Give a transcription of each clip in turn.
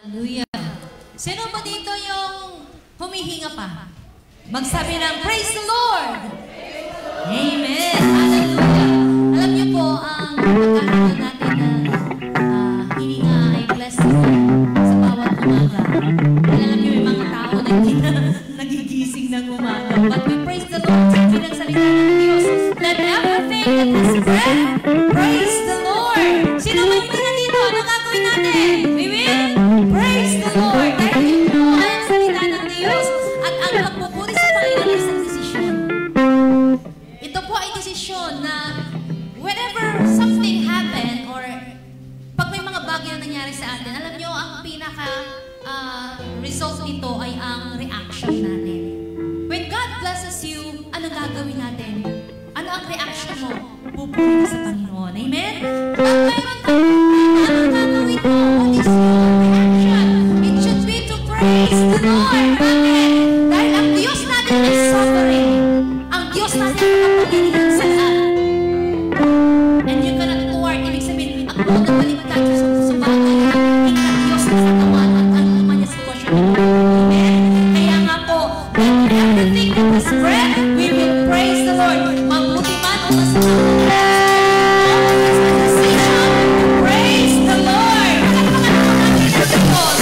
Hallelujah. Sino ba dito yung humihinga pa? Magsabi ng praise the Lord! Amen! Hallelujah! Alam niyo po, ang pagkakaroon natin na hininga ay blessing sa bawat umaga. Alam niyo, may mga tao na hindi na nagigising ng umaga. But we praise the Lord sa pinagsalita ng Diyos. Let everything that has breath, praise the Lord! Sino ba yung mga dito? Ano gagawin natin? We will praise the Lord! Dahil yun po ang salita ng Diyos. At ang pagpupuri sa Panginoon ay isang desisyon. Ito po ay desisyon na whenever something happen or pag may mga bagay na nangyari sa atin, alam nyo, ang result nito ay ang reaction natin. When God blesses you, ano gagawin natin? Ano ang reaction mo? Pupuri ka sa Panginoon. Amen? Pag mayroon tayo, ano gagawin mo? What is your reaction? It should be to praise the Lord. Bakit? Dahil ang Diyos natin ay sovereign. Ang Diyos natin ay makapangyarihan sa lahat. And you cannot thwart. Ibig sabihin, ang buong nagbaligtad sa bagay na hindi na Diyos na katawan at ang naman niya sitwasyon nito. Amen? Kaya nga po, let everything that has breath, we will praise the Lord. Mabuti man o masama. Always a decision to praise the Lord. Pagkakangan po natin sa Diyos.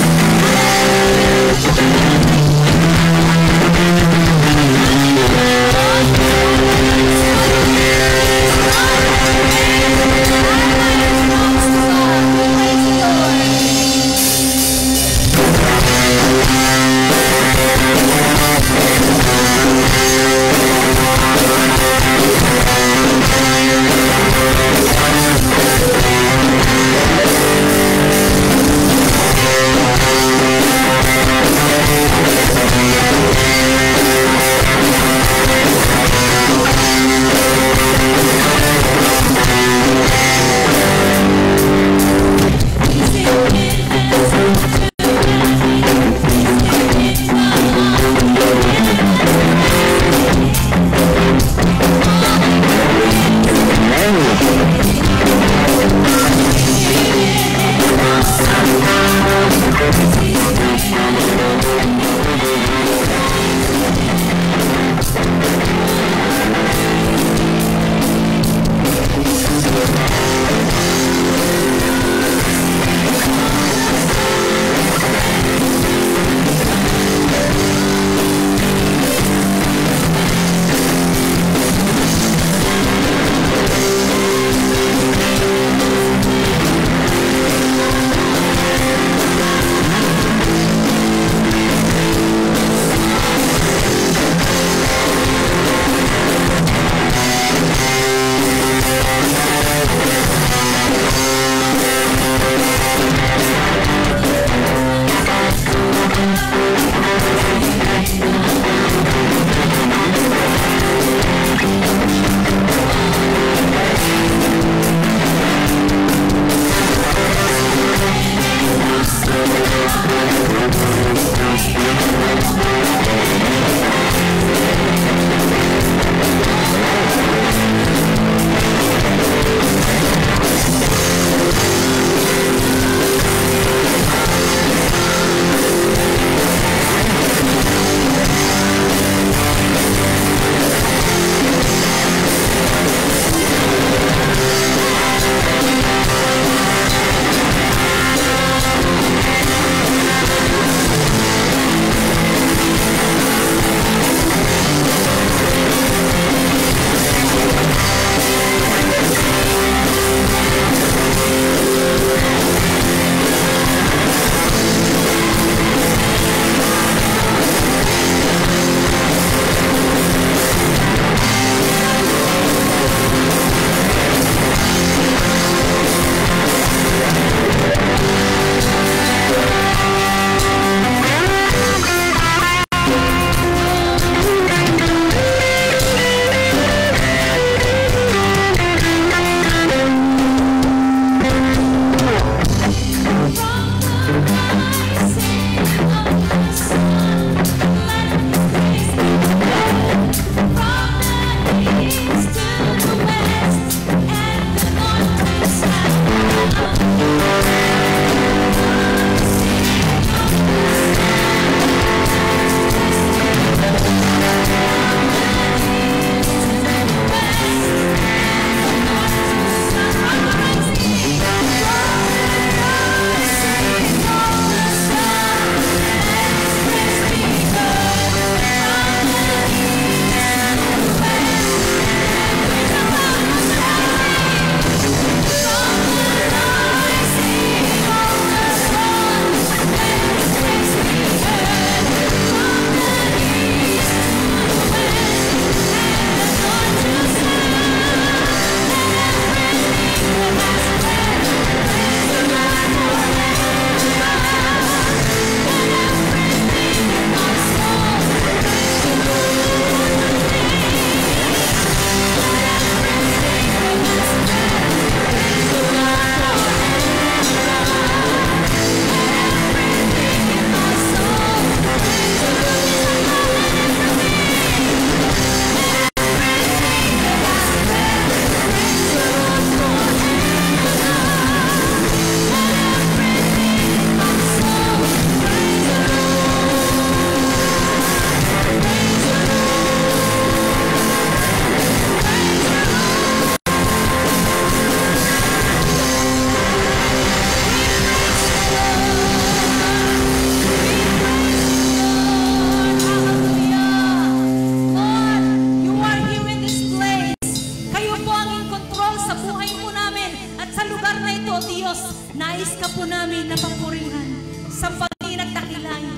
lugar na ito, Diyos, nais ka po namin na papurihan, sambahin at dakilain.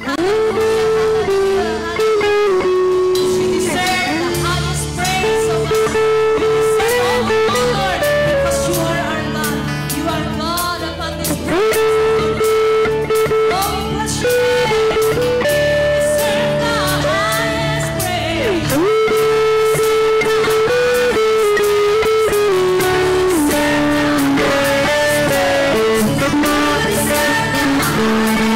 Hallelujah, hallelujah, hallelujah. You deserve the highest praise, O God. You deserve all the honor because you are our God. You are God upon this earth. Oh, we bless your name. You deserve the highest praise. You deserve the highest praise. You deserve the highest praise. You deserve the highest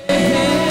Hey.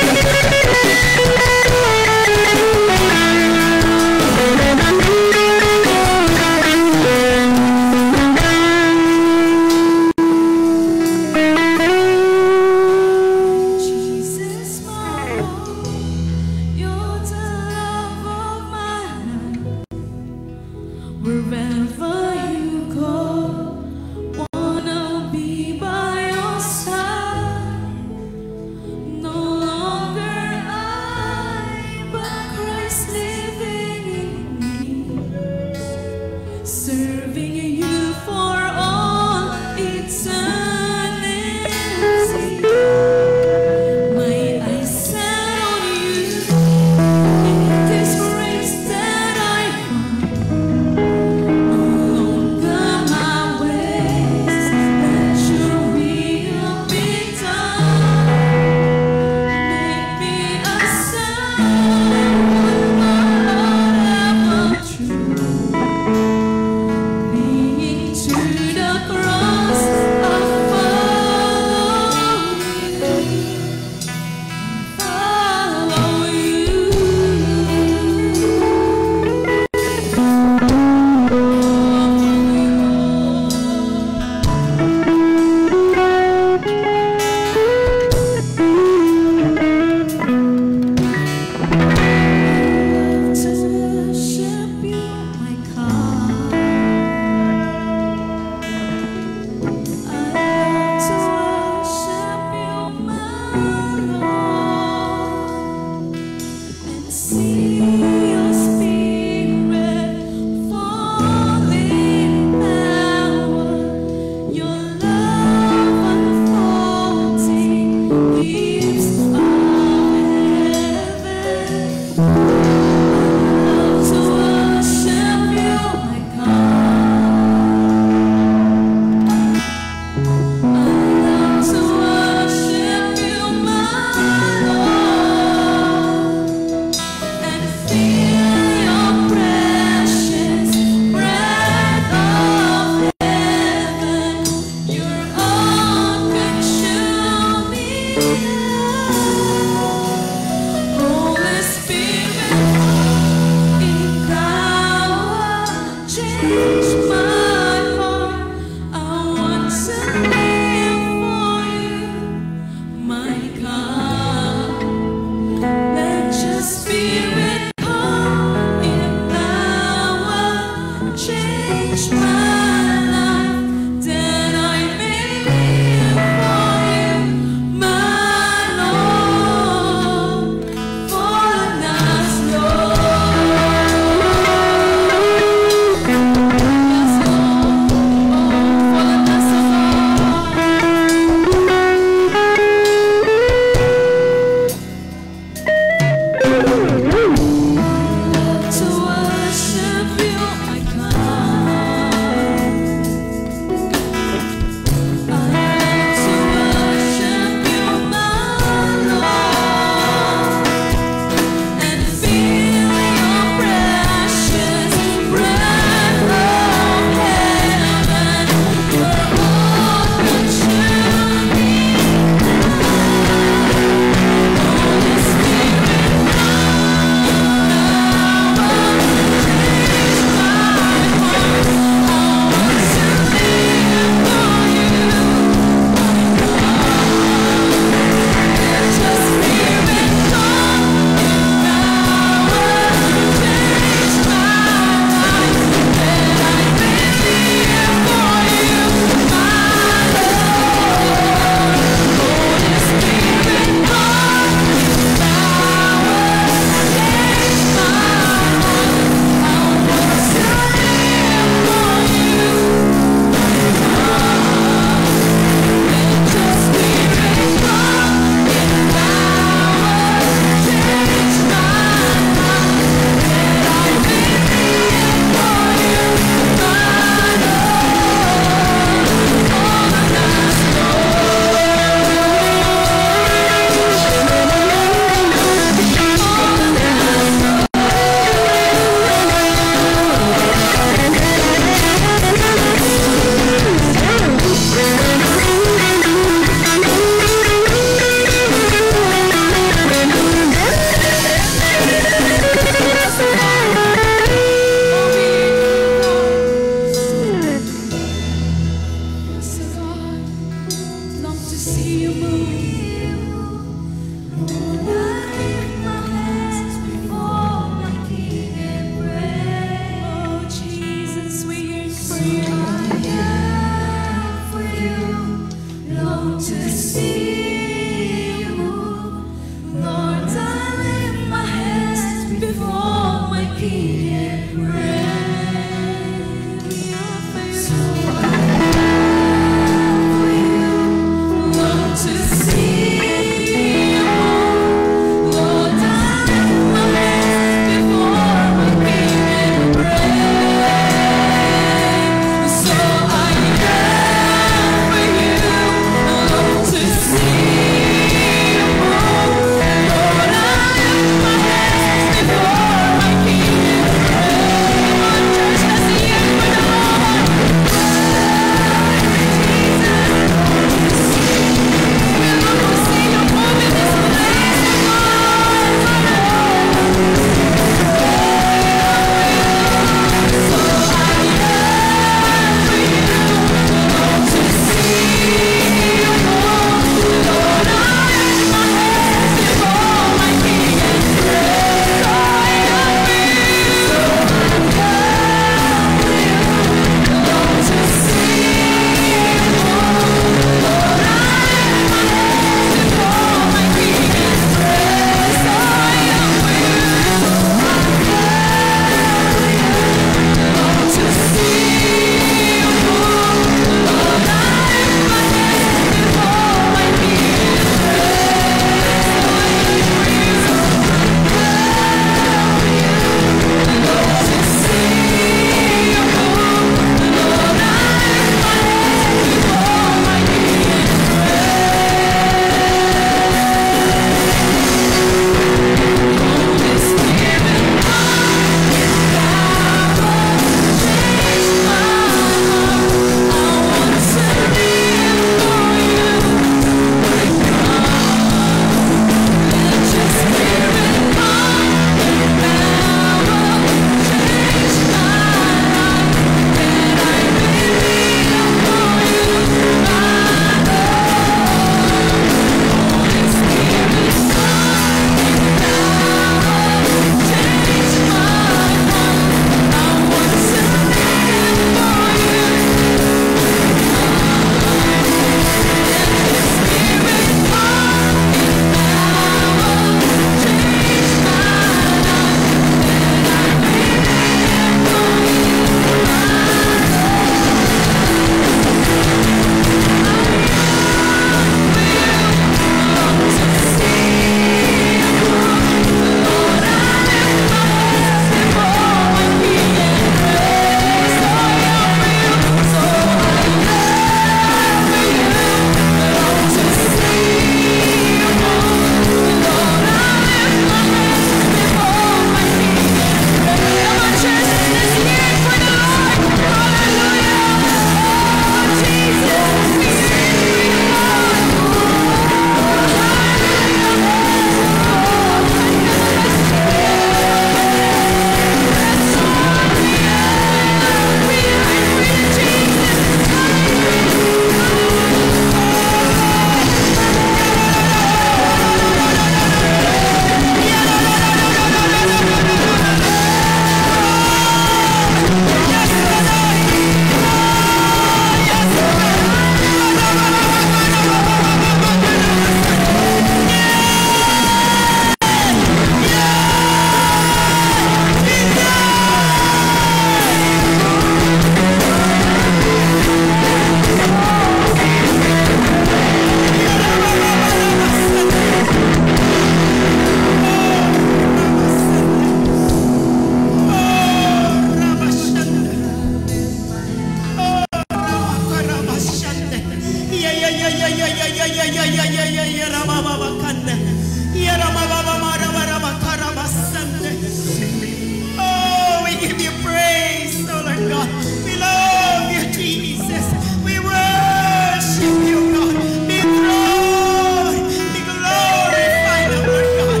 Oh, we give you praise, oh Lord God. We love you, Jesus. We worship you, God. Be enthroned, be glorified, oh Lord God.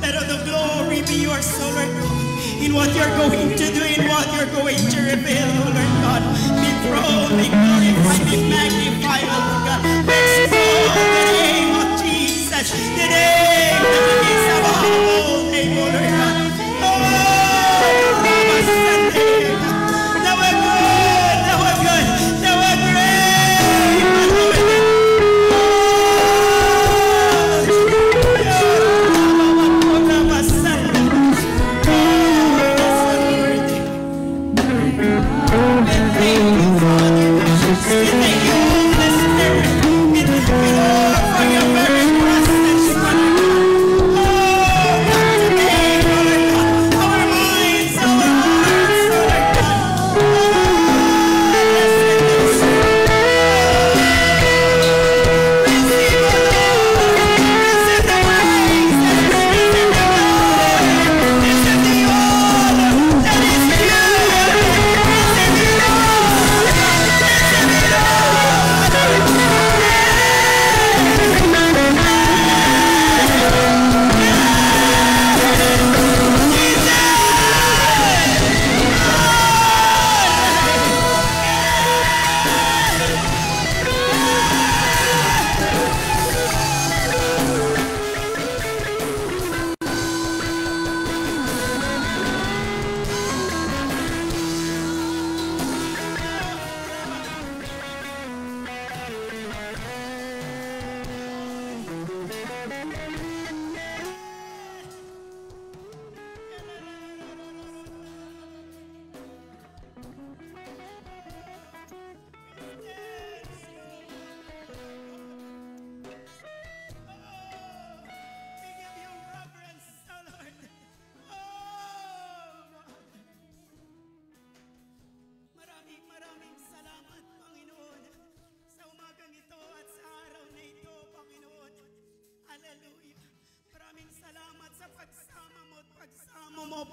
Let all the glory be yours, oh Lord God, in what you're going to do, in what you're going to reveal, oh Lord God. Be thrown, be glorified, be magnified, oh Lord God. Exalt the name of Jesus, the name that is above all name, oh Lord God. Oh, Rabba Sunday. Now we're good, now we're good, now we're great, now we're good.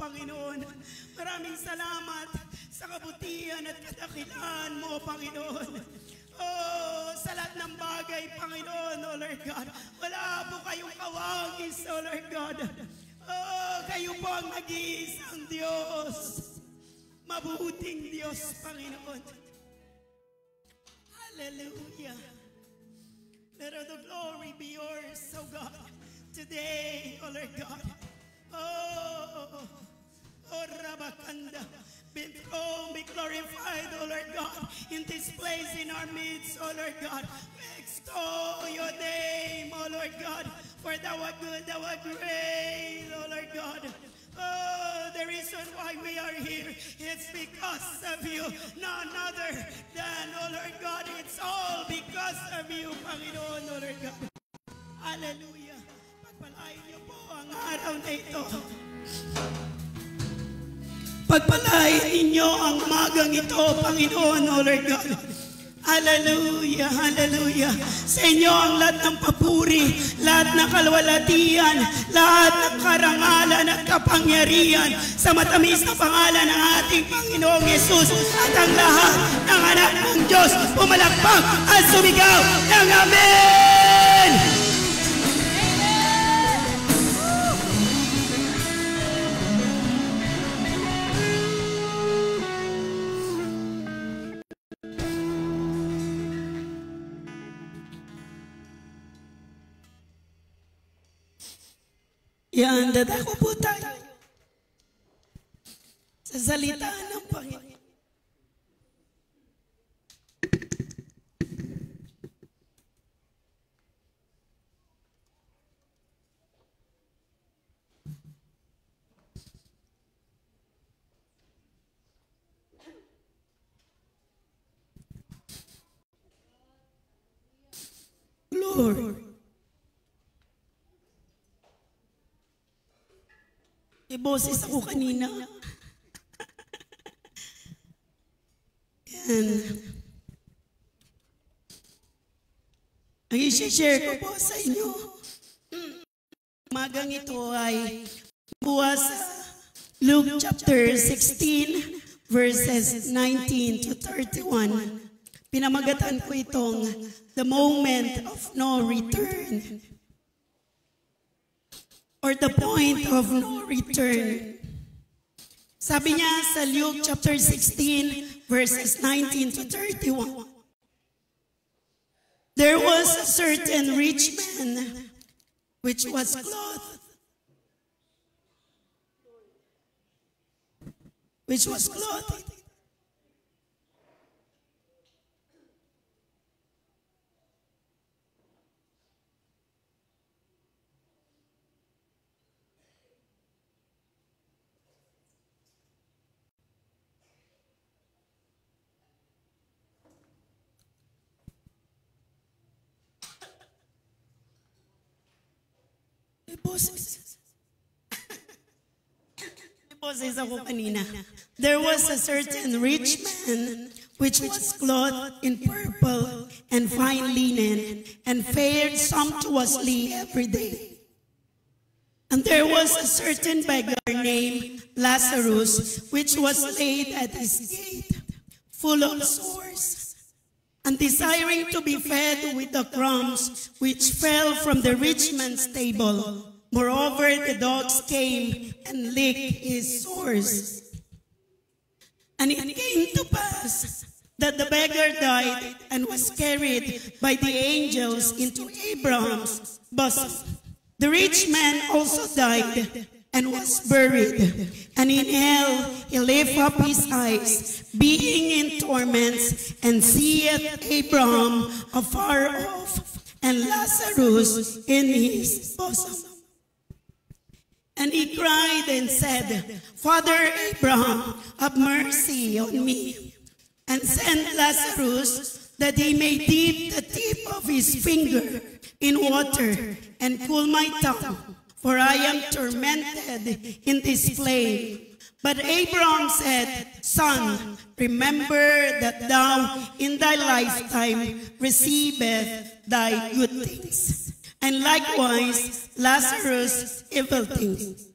Panginoon. Maraming salamat sa kabutihan at kadakilaan mo, Panginoon. Oh, sa lahat ng bagay, Panginoon, oh Lord God. Wala po kayong kawagis, oh Lord God. Oh, kayo po ang nag-iisang Diyos. Mabuting Diyos, Panginoon. Hallelujah. Let all the glory be yours, oh God. Today, oh Lord God. Oh, Rabakanda, be enthroned, be glorified, oh Lord God, in this place, in our midst, oh Lord God. We extol your name, oh Lord God, for thou art good, thou art great, oh Lord God. Oh, the reason why we are here, it's because of you, none other than, oh Lord God, it's all because of you, Panginoon, oh Lord God. Hallelujah. Pagpalain niyo po ang araw na ito. Pagpalain ninyo ang magang ito, Panginoon, oh Lord God. Hallelujah, hallelujah. Sa inyo ang lahat ng papuri, lahat ng kalwalatian, lahat ng karangalan at kapangyarihan sa matamis na pangalan ng ating Panginoong Yesus at ang lahat ng anak ng Diyos pumalakpak at sumigaw ng Amen! Yan, dadako po tayo sa salita ng Panginoon. Lord, may boses ako kanina. Yan. Ang isi-share ko po sa inyo, magang ito ay buwas sa Luke chapter 16, verses 19 to 31. Pinamagatan ko itong the moment of no return, or the point of no return. Sabi niya sa Luke chapter 16, verses 19 to 31, there was a certain rich man which was clothed Boses ako kanina. There was a certain rich man which was clothed in purple and fine linen and fared sumptuously every day. And there was a certain beggar named Lazarus which was laid at his gate, full of sores, and desiring to be fed with the crumbs which fell from the rich man's table. Moreover, the dogs came and licked his sores. And it came to pass that the beggar died and was carried by the angels into Abraham's bosom. The rich man also died and was buried. And in hell he lifted up his eyes, being in torments, and seeth Abraham afar off, and Lazarus in his bosom. And he cried and said, Father Abraham, have mercy on me, and send Lazarus that he may dip the tip of his finger in water and cool my tongue, for I am tormented in this flame. But Abraham said, Son, remember that thou in thy lifetime receivest thy good things, and likewise Lazarus evil things.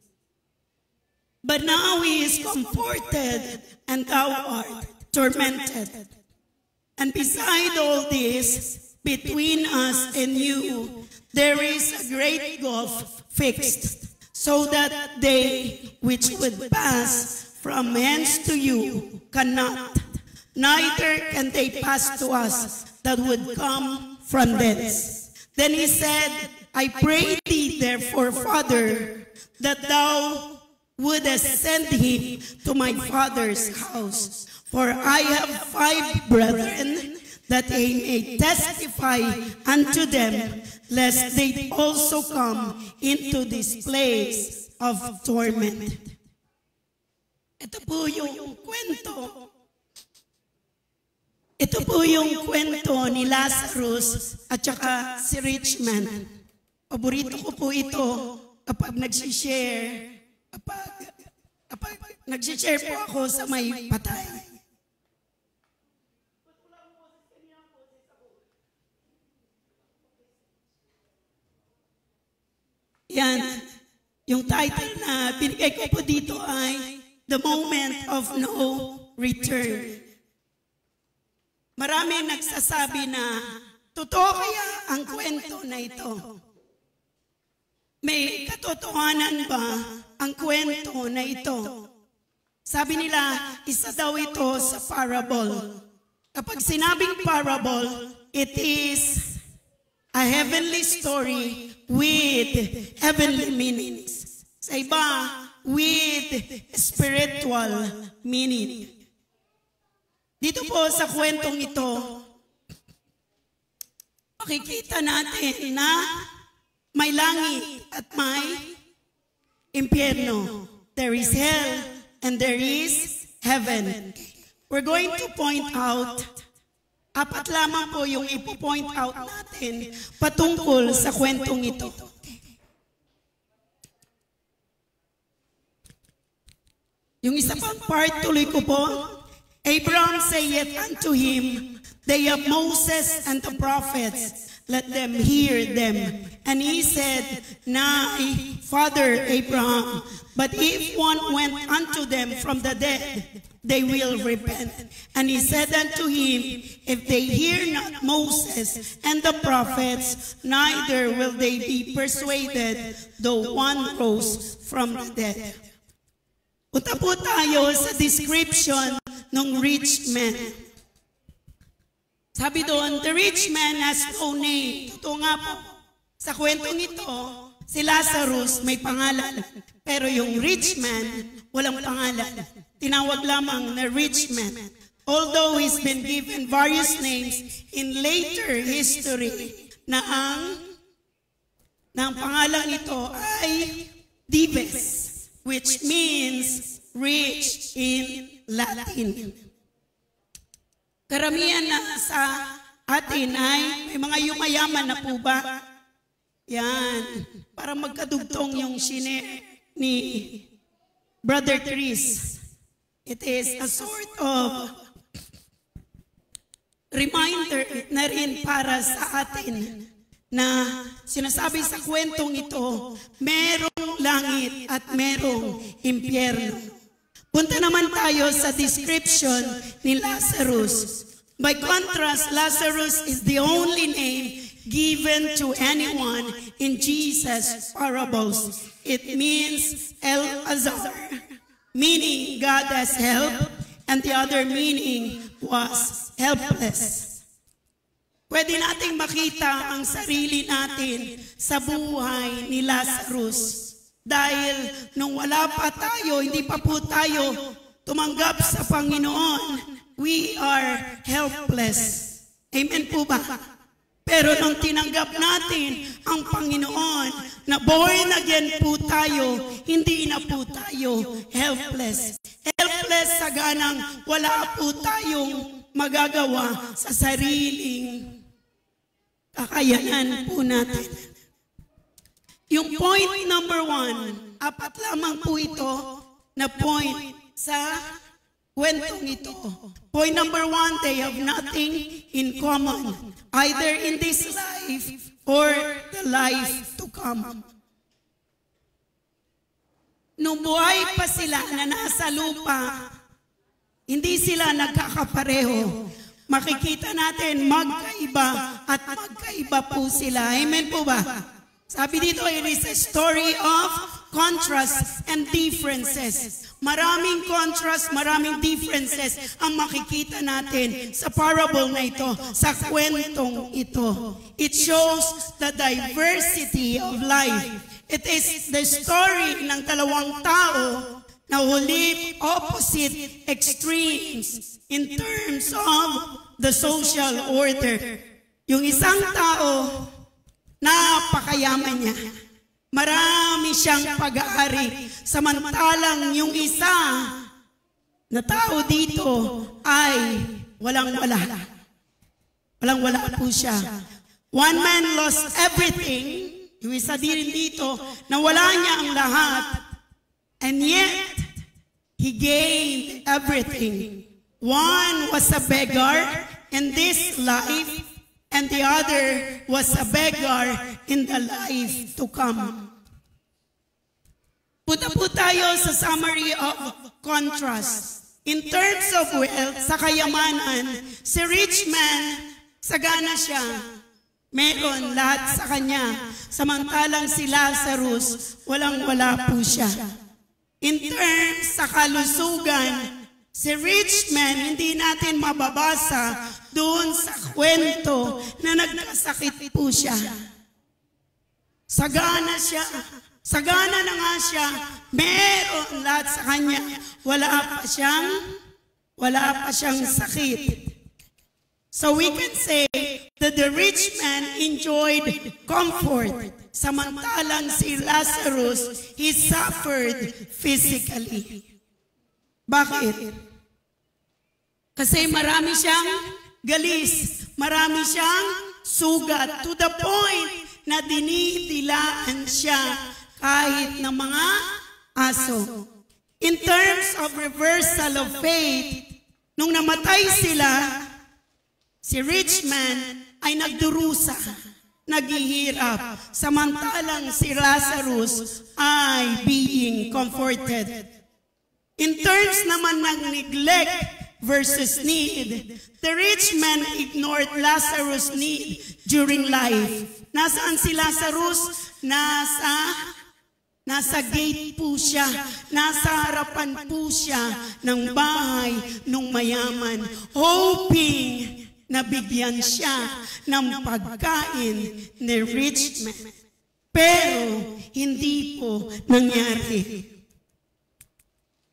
But now he is comforted, and thou art tormented. And beside all this, between us and you, there is a great gulf fixed, so that they which would pass from hence to you cannot, neither can they pass to us that would come from thence. Then he said, I pray thee therefore, Father, that thou wouldest send him to my father's house. For I have 5 brethren, that they may testify unto them, lest they also come into this place of torment. Ito po yung kwento. Ito po yung kwento ni Lazarus at saka si rich man. Paborito ko po ito kapag nagsishare. Kapag nagsishare po ako sa may patay. Yan, yung title na binigay ko po dito ay The Moment of No Return. Marami nagsasabi na totoo kaya ang kwento na ito? May katotohanan ba ang kwento na ito? Sabi nila, isa daw ito sa parable. Kapag sinabing parable, it is a heavenly story with heavenly meanings. Sa iba, with spiritual meaning. Dito po sa kwentong ito, makikita natin na may langit at may impyerno. There is hell and there is heaven. We're going to point out, apat lamang po yung ipo-point out natin patungkol sa kwentong ito. Yung isa pang part, tuloy ko po, Abraham saith unto him, they have Moses and the prophets, let them hear them. And he said, Nay, Father Abraham, but if one went unto them from the dead, they will repent. And he said unto him, if they hear not Moses and the prophets, neither will they be persuaded, though one rose from the dead. Punta po tayo sa description ng rich man. Sabi doon, the rich man has no name. Totoo nga po. Sa kwentong ito, si Lazarus may pangalan. Pero yung rich man, walang pangalan. Tinawag lamang na rich man. Although he's been given various names in later history na ang pangalan ito ay Dives, which means rich in Latin. Karamihan na sa atin ay may mga yumayaman na po ba? Yan. Para magkadugtong yung shine ni Brother Chris. It is a sort of reminder na rin para sa atin na sinasabi sa kwentong ito, merong langit at merong impyerno. Punta naman tayo sa description ni Lazarus. By contrast, Lazarus is the only name given to anyone in Jesus' parables. It means El-Azar, meaning God has helped, and the other meaning was helpless. Pwede nating makita ang sarili natin sa buhay ni Lazarus. Dahil nung wala pa tayo, hindi pa po tayo tumanggap sa Panginoon, we are helpless. Amen po ba? Pero nung tinanggap natin ang Panginoon, na born again po tayo, hindi na po tayo helpless. Helpless sa ganang wala po tayong magagawa sa sariling kakayanan po natin. Yung point number 1, apat lamang po ito na point sa kwentong ito. Point number 1, they have nothing in common, either in this life or the life to come. Nung buhay pa sila na nasa lupa, hindi sila nagkakapareho. Makikita natin magkaiba at magkaiba po sila. Amen po ba? Sabi dito, it is a story of contrast and differences. Maraming contrast, maraming differences ang makikita natin sa parable na ito, sa kwentong ito. It shows the diversity of life. It is the story ng dalawang tao na who live opposite extremes in terms of the social order. Yung isang tao, napakayaman niya. Marami siyang pag-aari. Samantalang yung isa na tao dito ay walang-wala. Walang-wala po siya. One man lost everything. Yung isa din dito na wala niya ang lahat. And yet, he gained everything. One was a beggar in this life, and the other was a beggar in the life to come. Punta po tayo sa summary of contrast. In terms of wealth, sa kayamanan, si rich man, sagana siya. Meron lahat sa kanya. Samantalang si Lazarus, walang-wala po siya. In terms sa kalusugan, si rich man, hindi natin mababasa doon sa kwento na nagkasakit po siya. Sagana siya. Sagana na nga siya, meron lahat sa kanya. Wala pa siyang sakit. So we can say that the rich man enjoyed comfort. Samantalang si Lazarus, he suffered physically. Bakit? Kasi marami siyang galis, marami siyang sugat, to the point na dinidilaan siya kahit ng mga aso. In terms of reversal of faith, nung namatay sila, si rich man ay nagdurusa, naghihirap, samantalang si Lazarus ay being comforted. In terms naman ng neglect versus need, the rich man ignored Lazarus' need during life. Nasaan si Lazarus? Nasa gate po siya, nasa harapan po siya ng bahay ng mayaman, hoping na bigyan siya ng pagkain ni rich man. Pero hindi po nangyari.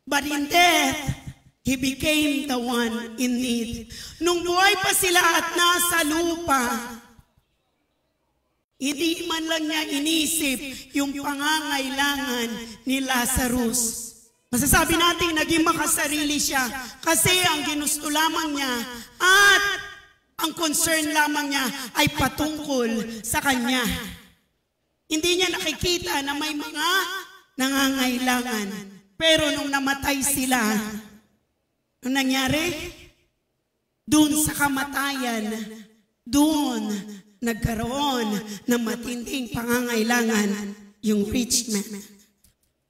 But in death, he became the one in need. Nung buhay pa sila at nasa lupa, hindi man lang niya inisip yung pangangailangan ni Lazarus. Masasabi natin, naging makasarili siya kasi ang ginusto lamang niya at ang concern lamang niya ay patungkol sa kanya. Hindi niya nakikita na may mga nangangailangan. Pero nung namatay sila, anong nangyari? Doon sa kamatayan, doon nagkaroon ng matinding pangangailangan yung rich man.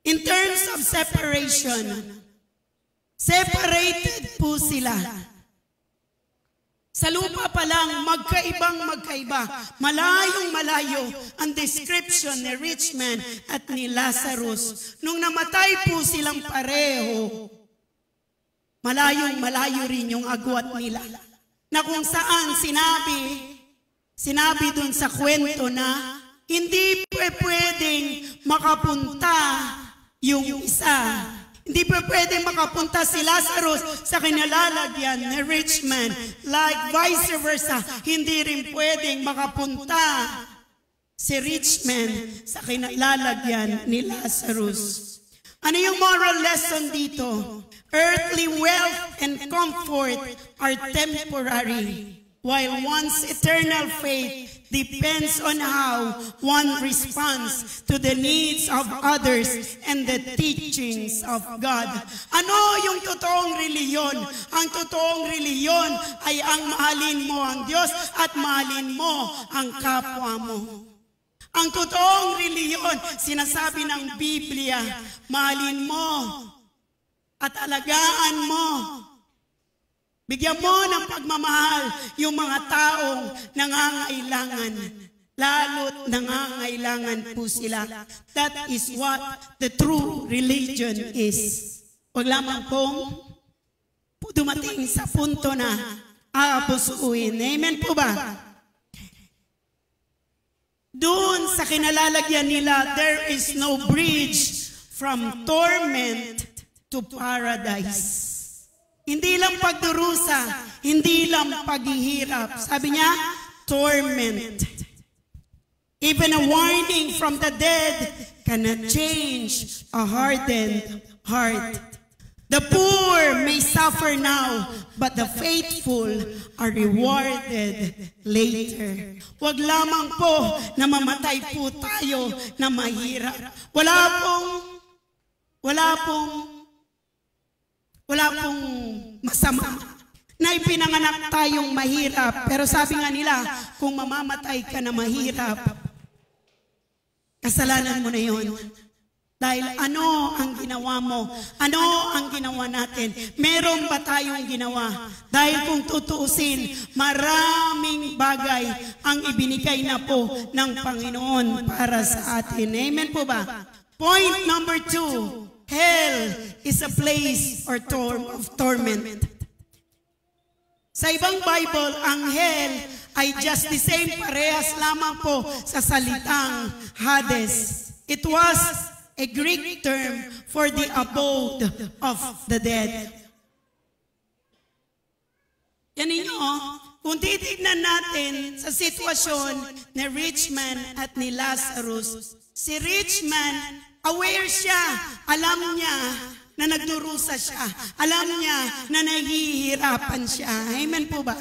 In terms of separation, separated po sila. Sa lupa pa lang, magkaiba. Malayong-malayo ang description ni rich man at ni Lazarus. Nung namatay po silang pareho, malayong-malayo rin yung agwat nila. Na kung saan sinabi dun sa kwento na hindi pwedeng makapunta yung isa. Hindi pwedeng makapunta si Lazarus sa kinalalagyan ni rich man. Like vice versa, hindi rin pwedeng makapunta si rich man sa kinalalagyan ni Lazarus. Ano yung moral lesson dito? Earthly wealth and comfort are temporary, while one's eternal faith depends on how one responds to the needs of others and the teachings of God. Ano yung totoong reliyon? Ang totoong reliyon ay ang mahalin mo ang Diyos at mahalin mo ang kapwa mo. Ang totoong reliyon, sinasabi ng Biblia, mahalin mo at alagaan mo. Bigyan mo ng pagmamahal yung mga taong nangangailangan. Lalo't nangangailangan po sila. That is what the true religion is. Huwag lamang pong dumating sa punto na aapusuin. Amen po ba? Doon sa kinalalagyan nila, there is no bridge from torment to paradise. Hindi lang pagdurusa, hindi lang paghihirap. Sabi niya, torment. Even a warning from the dead cannot change a hardened heart. The poor may suffer now, but the faithful are rewarded later. Huwag lamang po na mamatay po tayo na mahirap. Wala pong masama na ipinanganak tayong mahirap. Pero sabi nga nila, kung mamamatay ka na mahirap, kasalanan mo na yon. Dahil ano ang ginawa mo? Ano ang ginawa natin? Meron ba tayong ginawa? Dahil kung tutuusin, maraming bagay ang ibinigay na po ng Panginoon para sa atin. Amen po ba? Point number 2. Hell is a place or of torment. Sa ibang Bible, ang hell ay just the same, parehas lamang po sa salitang Hades. It was a Greek term for the abode of the dead. Yan ninyo, kung titignan natin sa sitwasyon ni rich man at ni Lazarus, si rich man, aware siya, alam niya na nagdurusa siya, alam niya na nahihirapan siya. Amen po ba?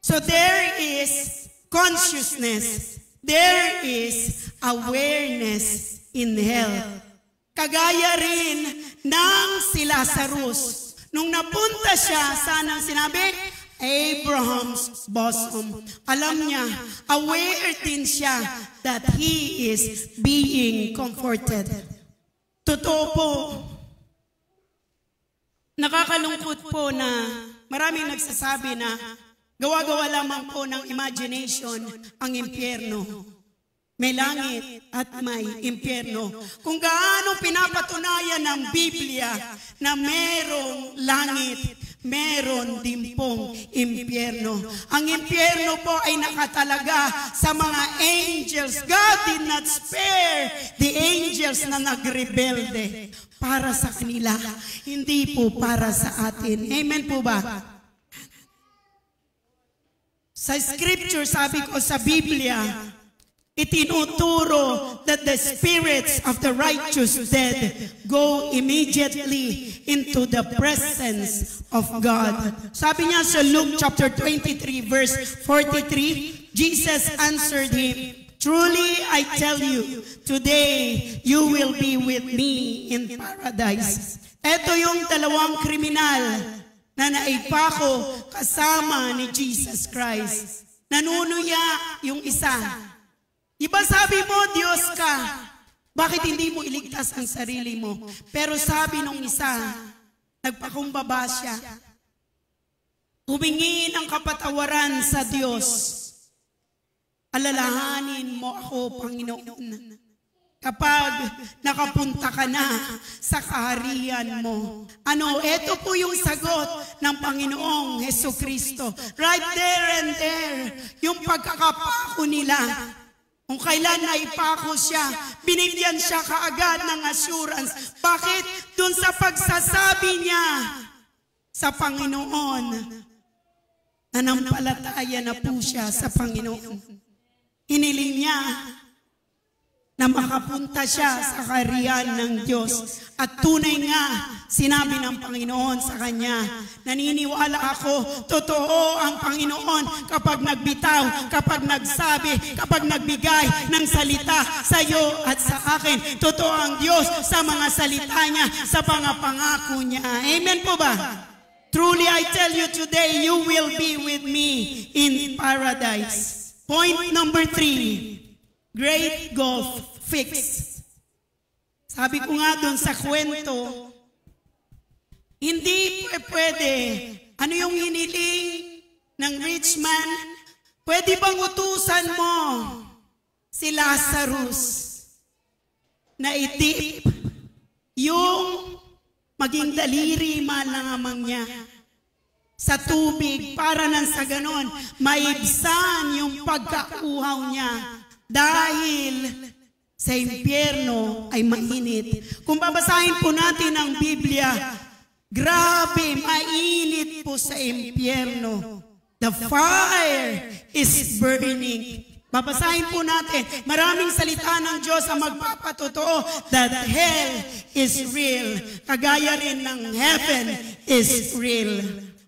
So there is consciousness, there is awareness in hell. Kagaya rin ng si Lazarus. Nung napunta siya, sanang sinabi, Abraham's bosom. Alam niya, aware din siya that he is being comforted. Totoo po, nakakalungkot po na maraming nagsasabi na gawa-gawa lamang po ng imagination ang impyerno. May langit at may impyerno. Kung gaano pinapatunayan ng Biblia na merong langit, meron din pong impyerno. Ang impyerno po ay nakatalaga sa mga angels. God did not spare the angels na nagrebelde para sa kanila. Hindi po para sa atin. Amen po ba? Sa scripture, sabi ko sa Biblia, itinuturo that the spirits of the righteous dead go immediately into the presence of God. Sabi niya sa Luke chapter 23 verse 43, Jesus answered him, "Truly I tell you, today you will be with me in paradise." Ito yung dalawang kriminal na naipako kasama ni Jesus Christ. Nanunuya yung isa. Iba sabi mo, Diyos ka, bakit hindi mo iligtas ang sarili mo? Pero sabi nung isa, nagpakumbaba siya. Humingi ng kapatawaran sa Diyos. Alalahanin mo ako, Panginoon, kapag nakapunta ka na sa kaharian mo. Ano, ito po yung sagot ng Panginoong Hesukristo. Right there and there, yung pagkakapako nila. Kung kailan naipako siya, binigyan siya kaagad ng assurance. Bakit? Doon sa pagsasabi niya sa Panginoon, nanampalataya na po siya sa Panginoon. Hiniling niya na makapunta siya sa kaharian ng Diyos. At tunay nga, sinabi ng Panginoon sa kanya, naniniwala ako, totoo ang Panginoon kapag nagbitaw, kapag nagsabi, kapag nagbigay ng salita sa iyo at sa akin. Totoo ang Diyos sa mga salita niya, sa mga pangako niya. Amen po ba? Truly I tell you today, you will be with me in paradise. Point number 3. Great gulf fixed. Sabi ko nga doon sa kwento, hindi pwede. Ano yung hiniling ng rich man? Pwede bang utusan mo si Lazarus na itip yung maging daliri man lamang niya sa tubig para nang sa ganon maibsan yung pagkauhaw niya? Dahil sa impyerno ay mainit. Kung babasahin po natin ang Biblia, grabe, mainit po sa impyerno. The fire is burning. Babasahin po natin, maraming salita ng Diyos ang magpapatotoo that hell is real. Kagaya rin ng heaven is real.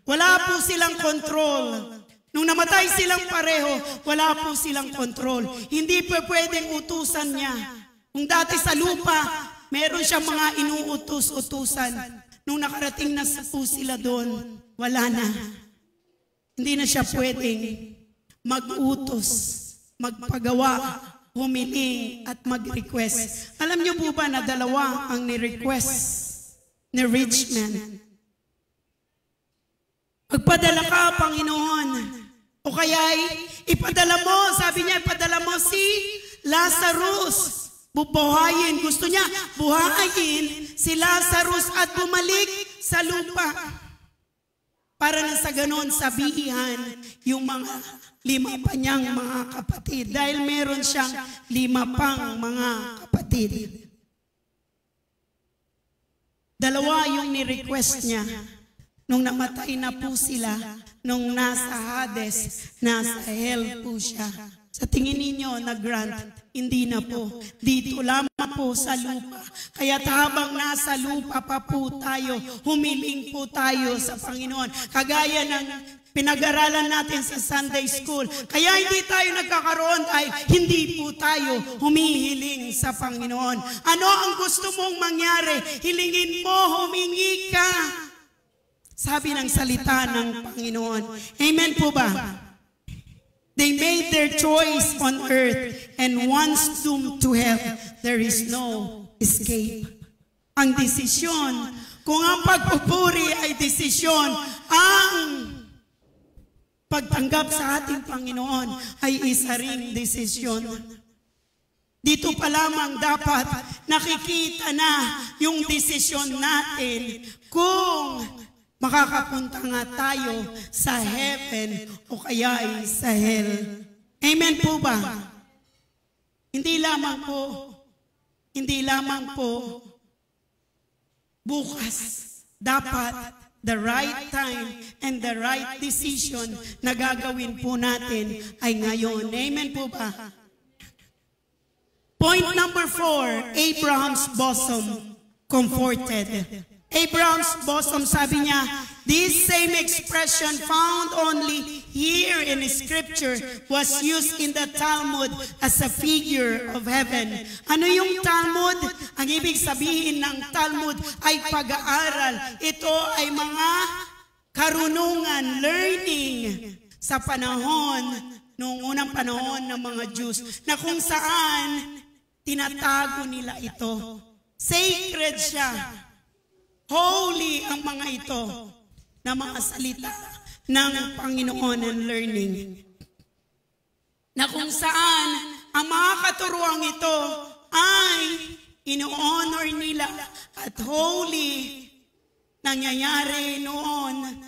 Wala po silang control. Nung namatay silang pareho, wala po silang kontrol. Hindi po pwedeng utusan niya. Kung dati sa lupa, meron siyang mga inuutos-utusan. Nung nakarating na po sila doon, wala na. Hindi na siya pwedeng mag-utos, magpagawa, humiling, at mag-request. Alam niyo po ba na dalawa ang ni-request ni rich man? Magpadala ka, Panginoon. O kaya'y ipadala mo, sabi niya, ipadala mo si Lazarus. Bubuhayin, gusto niya, buhayin si Lazarus at bumalik sa lupa. para na sa ganon sabihan yung mga 5 pa niyang mga kapatid. Dahil meron siyang 5 pang mga kapatid. 2 yung ni-request niya. Nung namatay na po sila, nung nasa Hades, nasa hell po siya. Sa tingin ninyo, nag-grant, hindi na po. Dito lamang po sa lupa. Kaya't habang nasa lupa pa po tayo, humiling po tayo sa Panginoon. Kagaya ng pinag-aralan natin sa Sunday School. Kaya hindi tayo nagkakaroon dahil hindi po tayo humihiling sa Panginoon. Ano ang gusto mong mangyari? Hilingin mo, humingi ka. Sabi ng salita ng Panginoon. Amen po ba? They made their choice on earth and once doomed to hell, there is no escape. Ang desisyon, kung ang pagpupuri ay desisyon, ang pagtanggap sa ating Panginoon ay isa ring desisyon. Dito pa lamang dapat nakikita na yung desisyon natin kung makakapunta nga tayo sa heaven o kaya ay sa hell. Amen po ba? Hindi lamang po bukas dapat the right time and the right decision na gagawin po natin ay ngayon. Amen po ba? Point number 4, Abraham's bosom comforted. Abraham's bosom, sabi niya, this same expression found only here in Scripture was used in the Talmud as a figure of heaven. Ano yung Talmud? Ang ibig sabihin ng Talmud ay pag-aaral. Ito ay mga karunungan, learning sa panahon, noong unang panahon ng mga Jews, na kung saan tinatago nila ito. Sacred siya. Holy ang mga ito na mga salita ng Panginoon and learning. Na kung saan ang mga katuruang ito ay ino-honor nila at holy nangyayari noon.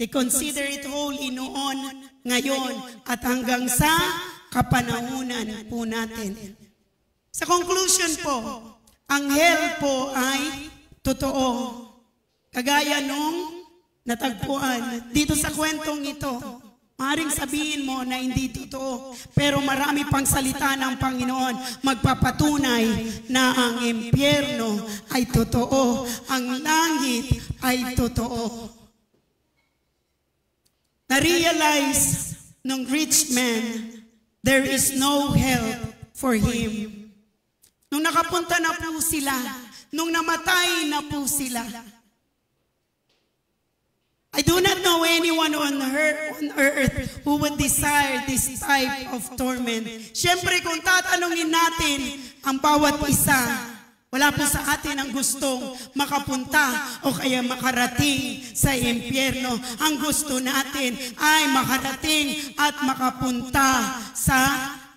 They consider it holy noon, ngayon, at hanggang sa kapanahunan po natin. Sa conclusion po, ang hell po ay totoo. Kagaya nung natagpuan dito sa kwentong ito, maaaring sabihin mo na hindi totoo, pero marami pang salita ng Panginoon magpapatunay na ang impyerno ay totoo, ang langit ay totoo. Na-realize nung rich man, there is no help for him. Nung nakapunta na po sila, nung namatay na po sila. I do not know anyone on earth who would desire this type of torment. Siyempre, kung tatanungin natin ang bawat isa, wala po sa atin ang gustong makapunta o kaya makarating sa impyerno. Ang gusto natin ay makarating at makapunta sa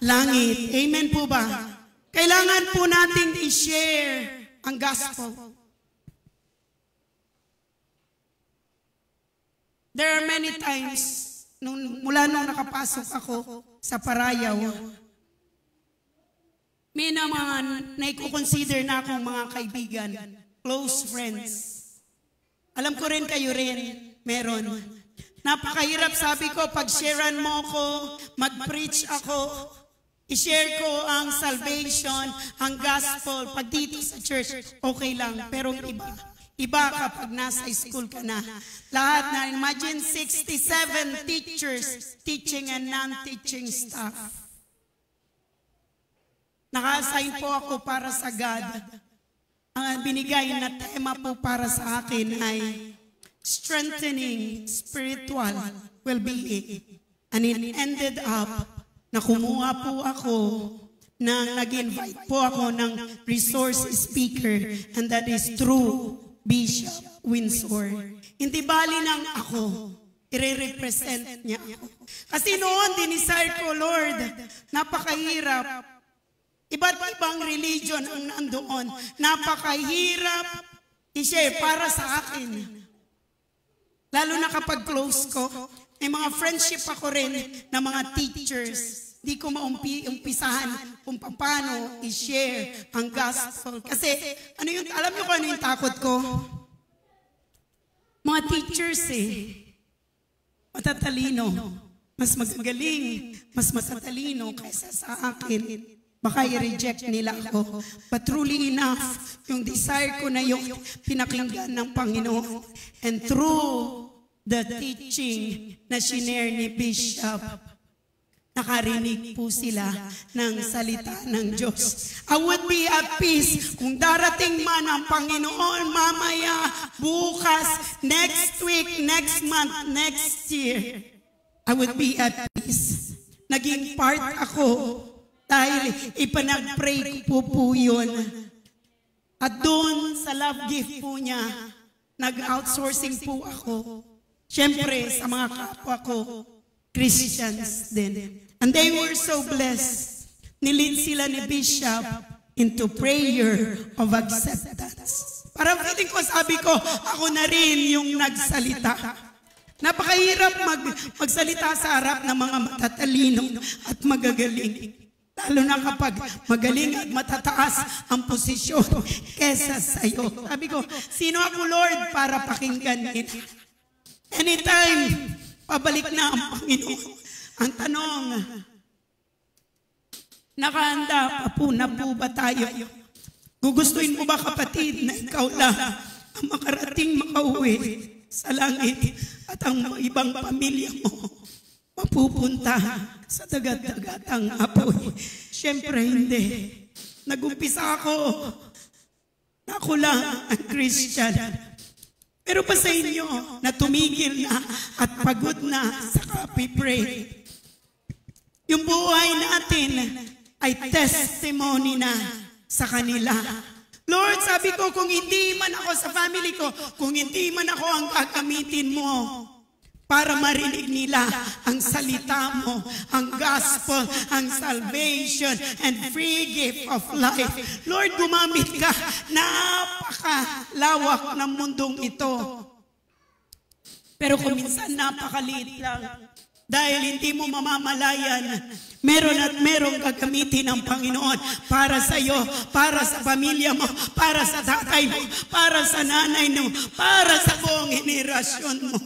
langit. Amen po ba? Kailangan po natin i-share ang gospel. There are many times, mula nung nakapasok ako sa Parayaw, may naman naikukonsider na akong mga kaibigan, close friends. Alam ko rin kayo rin, meron. Napakahirap, sabi ko, pag-sharean mo ko, mag-preach ako, i-share ko ang salvation, ang gospel. Pag dito sa church, okay lang. Pero iba kapag nasa school ka na. Lahat na, imagine 67 teachers, teaching and non-teaching staff. Naka-assign po ako para sa God. Ang binigay na tema po para sa akin ay strengthening spiritual well-being. And it ended up na kumuha po ako nag-invite po ako ng resource speaker, and that is through Bishop Windsor. Hindi bali ng ako, i-represent niya ako. Kasi noon, dinisire ko, Lord, napakahirap. Iba't ibang religion ang nandoon. Napakahirap i-share para sa akin. Lalo na kapag close ko, may mga friendship ako rin na mga teachers. Di ko maumpisahan kung paano i-share ang gospel. Kasi, alam niyo kung ano yung takot ko? Mga teachers matatalino. Mas magagaling, mas matatalino kaysa sa akin. Baka i-reject nila ako. But truly enough, yung desire ko na yung pinakinggan ng Panginoon. And through the teaching na shinare ni Bishop, nakarinig po sila ng salita ng Diyos. I would be at peace kung darating man ang Panginoon mamaya, bukas, next week, next month, next year. I would be at peace. Naging part ako dahil ipanag-pray po yun. At doon sa love gift po niya, nag-outsourcing po ako. Siyempre, sa mga kapwa ko, Christians din. And they were so blessed. Nilid sila ni Bishop into prayer of acceptance. Parang feeling ko, sabi ko, ako na rin yung nagsalita. Napakahirap magsalita sa harap ng mga matatalino at magagaling. Lalo na kapag magaling at matataas ang posisyon kesa sa'yo. Sabi ko, sino ako, Lord, para pakinggan nila? Anytime, pabalik na ang Panginoon. Ang tanong, nakahanda na po ba tayo? Gugustuhin mo ba, kapatid, na ikaw lang ang makarating makauwi sa langit at ang ibang pamilya mo mapupunta sa dagat-dagatang apoy? Siyempre hindi. Nag-umpisa ako na ako lang ang Christian. Pero pa sa inyo na tumigil na at pagod na sa copy-pray. Yung buhay natin ay testimony na sa kanila. Lord, sabi ko, kung hindi man ako sa family ko, kung hindi man ako ang gagamitin mo para marinig nila ang salita mo, ang gospel, ang salvation, and free gift of life. Lord, gumamit ka. Napakalawak ng mundong ito. Pero kung minsan napakaliit lang, dahil hindi mo mamamalayan, meron at merong gagamitin ng Panginoon para sa iyo, para sa pamilya mo, para sa tatay mo, para sa nanay mo, para sa buong henerasyon mo.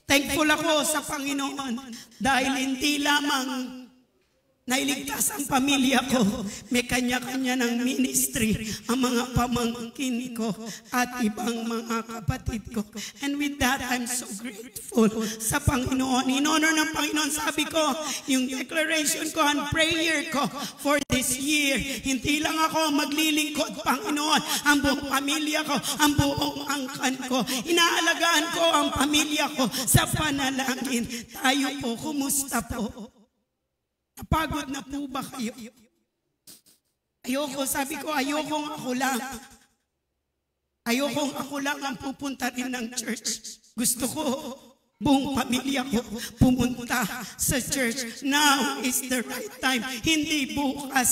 Thankful ako sa Panginoon dahil hindi lamang nailigtas ang pamilya ko, may kanya-kanya ng ministry ang mga pamangkin ko at ibang mga kapatid ko. And with that, I'm so grateful sa Panginoon. In honor ng Panginoon, sabi ko, yung declaration ko and prayer ko for this year, hindi lang ako maglilingkod, Panginoon, ang buong pamilya ko, ang buong angkan ko. Inaalagaan ko ang pamilya ko sa panalangin. Tayo po, kumusta po? Napagod na po ba kayo? Ayoko, sabi ko, ayokong ako lang. Ayokong ako lang ang pupunta rin ng church. Gusto ko, buong pamilya ko pumunta sa church. Now is the right time. Hindi bukas.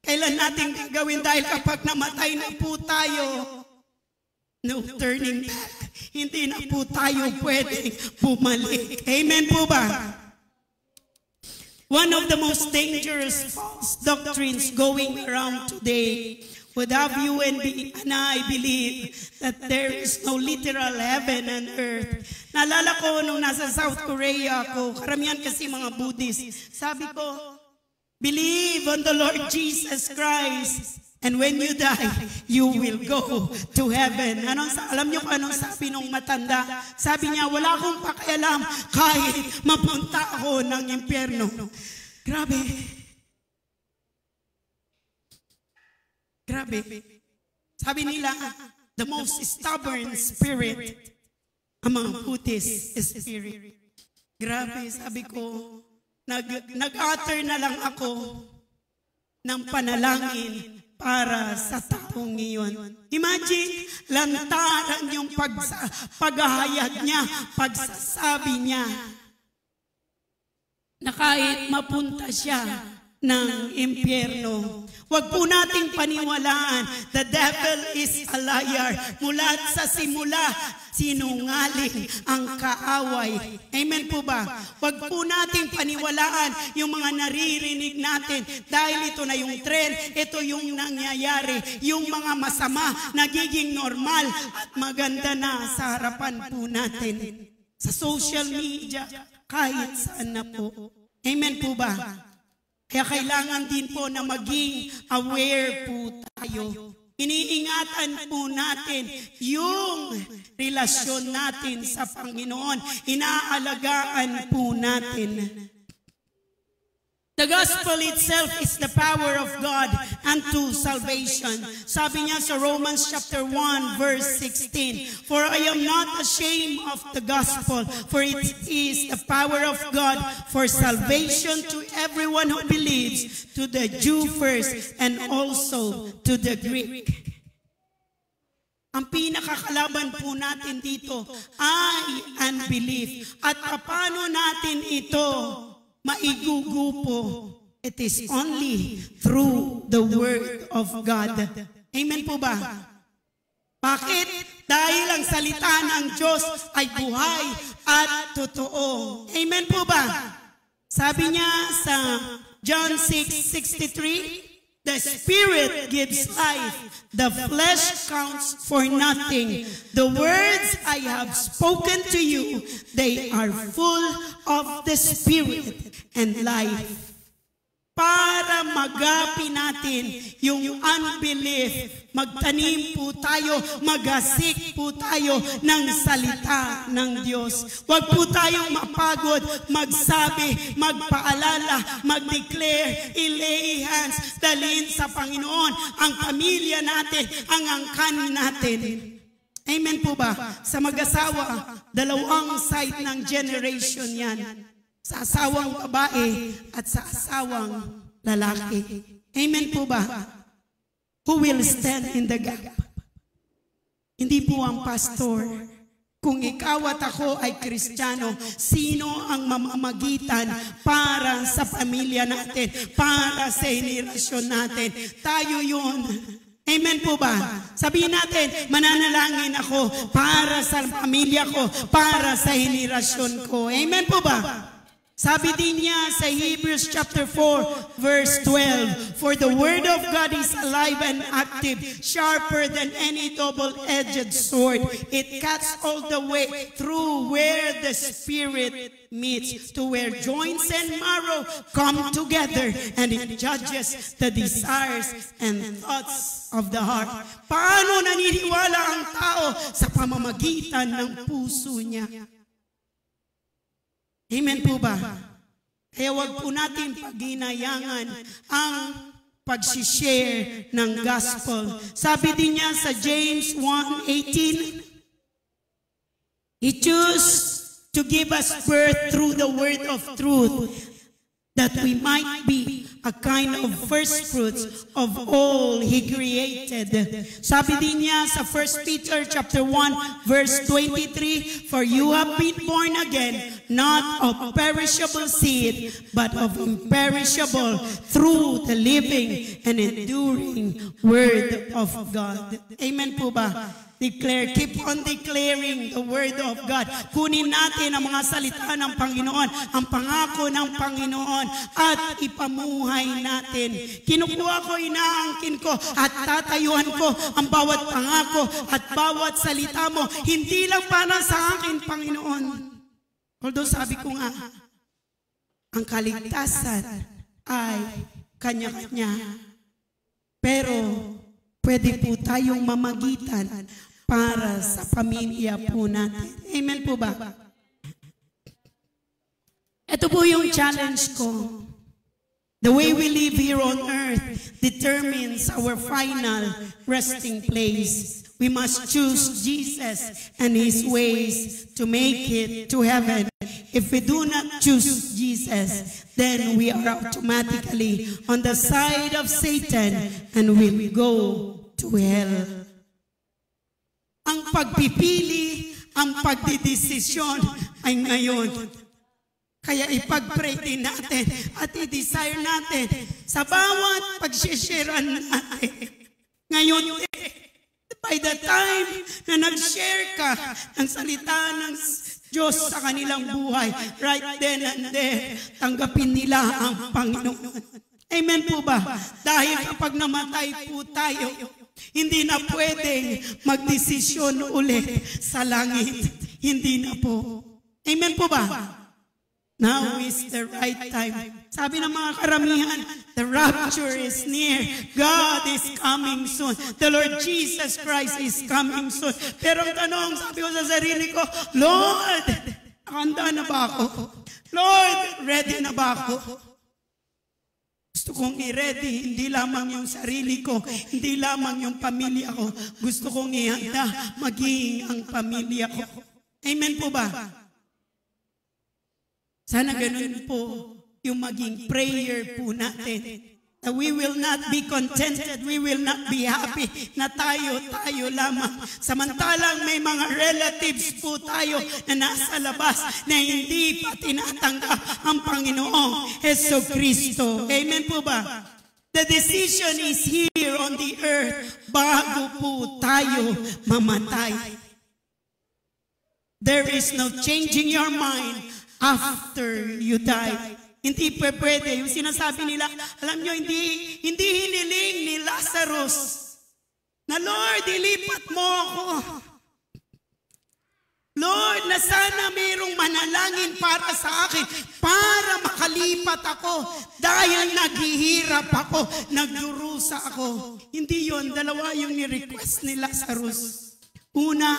Kailan natin gagawin? Dahil kapag namatay na po tayo, no turning back. Hindi na po tayo pwedeng bumalik. Amen po ba? One of the most dangerous false doctrines going around today would have you and I believe that there is no literal heaven and earth. Naalala ko nung nasa South Korea ako, karamihan kasi mga Buddhist. Sabi ko, believe on the Lord Jesus Christ, and when you die, you will go to heaven. Alam niyo kung anong sabi nung matanda? Sabi niya, wala akong pakialam kahit mapunta ako ng impyerno. Grabe. Grabe. Sabi nila, the most stubborn spirit among Buddhist spirit. Grabe, sabi ko, nag-utter na lang ako ng panalangin para sa taong iyon. Imagine, lantaran yung paghahayag niya, pagsasabi niya, na kahit mapunta siya ng impyerno. Huwag po nating paniwalaan, the devil is a liar. Mula sa simula, sinungaling ang kaaway. Amen po ba? Huwag po nating paniwalaan yung mga naririnig natin dahil ito na yung trend, ito yung nangyayari, yung mga masama, nagiging normal at maganda na sa harapan po natin. Sa social media, kahit saan na po. Amen po ba? Kaya kailangan din po na maging aware po tayo. Iniingatan po natin yung relasyon natin sa Panginoon. Inaalagaan po natin. The gospel itself is the power of God unto salvation. Sabi niya sa Romans chapter 1 verse 16, "For I am not ashamed of the gospel, for it is the power of God for salvation to everyone who believes, to the Jew first and also to the Greek." Ang pinakakalaban po natin dito ay unbelief. At paano natin ito maigugupo? It is only through the Word of God. Amen po ba? Bakit? Dahil ang salita ng Diyos ay buhay at totoo. Amen po ba? Sabi niya sa John 6:63, "The Spirit gives life. The flesh counts for nothing. The words I have spoken to you, they are full of the Spirit and life." Para magapi natin yung unbelief, magtanim po tayo, magasik po tayo ng salita ng Diyos. Huwag po tayong mapagod, magsabi, magpaalala, mag-declare, i-lay hands, dalhin sa Panginoon ang pamilya natin, ang angkan natin. Amen po ba? Sa mag-asawa, dalawang side ng generation yan. Sa asawang babae at sa asawang lalaki. Amen po ba? Who will stand in the gap? Hindi po ang pastor. Kung ikaw at ako ay Kristiyano, sino ang mamamagitan para sa pamilya natin, para sa henerasyon natin? Tayo yun. Amen po ba? Sabihin natin, mananalangin ako para sa pamilya ko, para sa henerasyon ko. Amen po ba? Sabi din niya sa Hebrews chapter 4 verse 12, "For the word of God is alive and active, sharper than any double-edged sword. It cuts all the way through where the Spirit meets, to where joints and marrow come together, and it judges the desires and thoughts of the heart." Paano naniniwala ang tao? Sa pamamagitan ng puso niya. Amen po ba? Kaya wag po natin paghinayangan ang pag-share ng gospel. Sabi din niya sa James 1:18, "He chose to give us birth through the word of truth, that we might be a kind of first fruits of all He created." Sabi din niya sa 1 Peter chapter 1 verse 23, "For you have been born again, not of perishable seed, but of imperishable, through the living and enduring word of God." Amen po ba? Declare, keep on declaring the word of God. Kunin natin ang mga salita ng Panginoon, ang pangako ng Panginoon, at ipamuhay natin. Kinukuha ko, inaangkin ko, at tatayuan ko ang bawat pangako at bawat salita mo. Hindi lang para sa akin, Panginoon. Although sabi ko nga, ang kaligtasan ay kanya-kanya. Pero pwede po tayong mamagitan para sa pamilya po natin. Amen po ba? Ito po yung challenge ko. The way we live here on earth determines our final resting place. We must choose Jesus and His ways to make it to heaven. If we do not choose Jesus, then we are automatically on the side of Satan and will go to hell. Ang pagpipili, ang pagdidesisyon ay ngayon. Kaya ipag-pray din natin at i-desire natin sa bawat pag-sharean natin. Ngayon, by the time na nag-share ka ng salita ng Diyos sa kanilang buhay, right then and there, tanggapin nila ang Panginoon. Amen po ba? Dahil kapag namatay po tayo, hindi na pwedeng magdesisyon ulit sa langit. Hindi na po. Amen po ba? Now is the right time. Sabi ng mga karamihan, the rapture is near. God is coming soon. The Lord Jesus Christ is coming soon. Pero ang tanong, sabi ko sa sarili ko, Lord, handa na ba ako? Lord, ready na ba ako? Gusto kong i-ready, hindi lamang yung sarili ko, hindi lamang yung pamilya ko. Gusto kong ihanda, maging ang pamilya ko. Amen po ba? Sana ganun po yung maging prayer po natin. That we will not be contented, we will not be happy na tayo lamang. Samantalang may mga relatives po tayo na nasa labas na hindi pa tinatanggap ang Panginoong Jesucristo. Amen po ba? The decision is here on the earth bago po tayo mamatay. There is no changing your mind after you die. Hindi pwede. Yung sinasabi nila, alam nyo, hindi hiniling ni Lazarus na, Lord, ilipat mo ako. Lord, na sana mayroong manalangin para sa akin para makalipat ako dahil naghihirap ako, nagdurusa ako. Hindi yon, dalawa yung ni-request ni Lazarus. Una,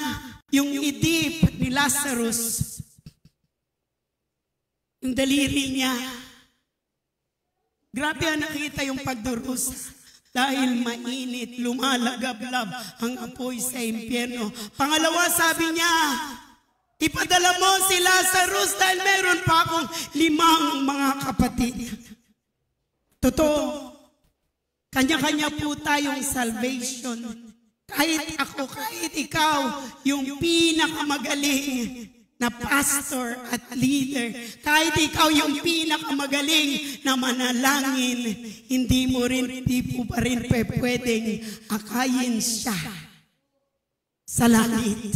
yung idip ni Lazarus, yung daliri niya. Grabe ang nakita yung pagdurusa. Dahil mainit, lumalagablab ang apoy sa impyerno. Pangalawa, sabi niya, ipadala mo si Lazarus dahil meron pa akong 5 mga kapatid. Totoo, kanya-kanya po tayong salvation. Kahit ako, kahit ikaw, yung pinakamagaling na pastor at leader, kahit ikaw yung pinakamagaling na manalangin, hindi po pa rin pwedeng akayin siya sa langit.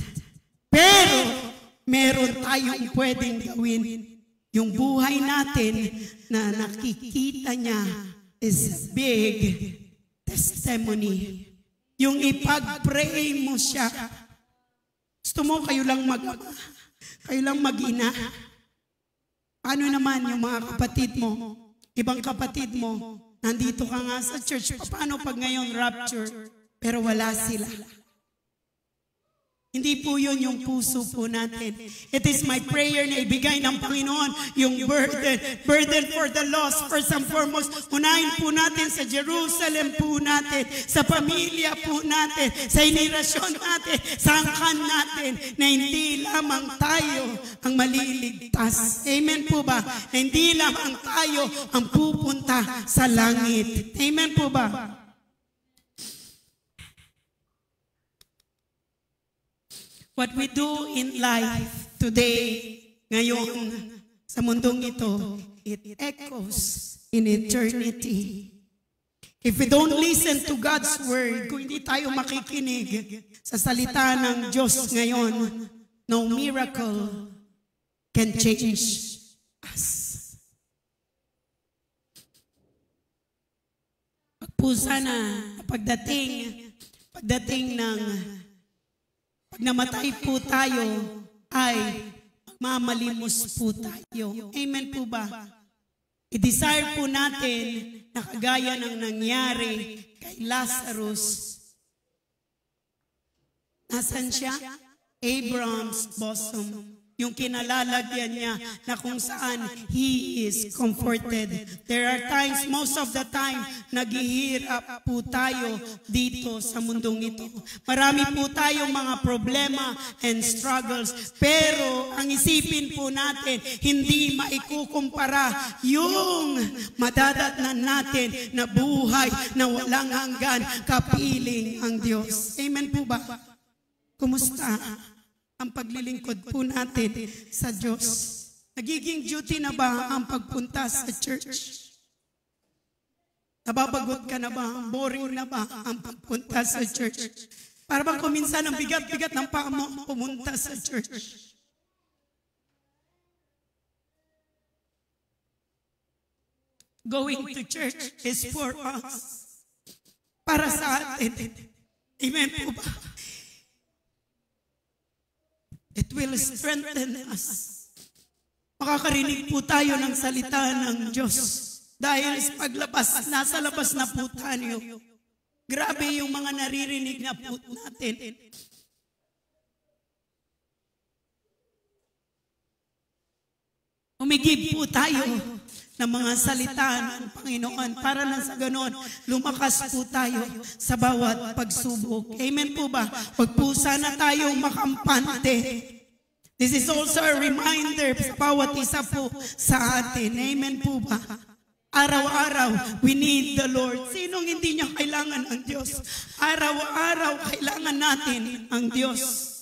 Pero meron tayong pwedeng gawin. Yung buhay natin na nakikita niya is big testimony. Yung ipag-pray mo siya. Gusto mo kayo lang kayo lang mag-ina. Paano naman yung mga kapatid mo? Ibang kapatid mo, nandito ka nga sa church. Paano pag ngayon rapture, pero wala sila? Hindi po yun yung puso po natin. It is my prayer na ibigay ng Panginoon yung burden for the lost. First and foremost, unahin po natin sa Jerusalem po natin, sa pamilya po natin, sa henerasyon natin, sa angkan natin, na hindi lamang tayo ang maliligtas. Amen po ba? Na hindi lamang tayo ang pupunta sa langit. Amen po ba? What we do in life today, ngayon, sa mundong ito, it echoes in eternity. If we don't listen to God's word, kung hindi tayo makikinig sa salita ng Diyos ngayon, no miracle can change us. Pagpusa na pagdating ng pag namatay po tayo, ay mamalimos po tayo. Amen po ba? I-desire po natin na kagaya ng nangyari kay Lazarus. Nasaan siya? Abraham's bosom. Yung kinalalagyan niya na kung saan he is comforted. There are times, most of the time, naghihirap po tayo dito sa mundong ito. Marami po tayong mga problema and struggles. Pero ang isipin po natin, hindi maikukumpara yung madadatnan natin na buhay na walang hanggan, kapiling ang Diyos. Amen po ba? Kumusta ang paglilingkod po natin sa Diyos? Nagiging duty na ba ang pagpunta sa church? Nababagot ka na ba? Boring na ba ang pagpunta sa church? Para bang kuminsan ang bigat-bigat ng paa mo pumunta sa church? Going to church is for us. Para sa atin. Amen po ba? It will strengthen us. Makakarinig po tayo ng salita ng Diyos. Dahil sa paglabas, nasa labas na po tayo. Grabe yung mga naririnig na po natin. Umigib po tayo ng mga salita ng Panginoon para na sa ganon, lumakas po tayo sa bawat pagsubok. Amen po ba? Huwag po sana tayo makampante. This is also a reminder sa bawat isa po sa atin. Amen po ba? Araw-araw, we need the Lord. Sinong hindi niya kailangan ang Diyos? Araw-araw, kailangan natin ang Diyos.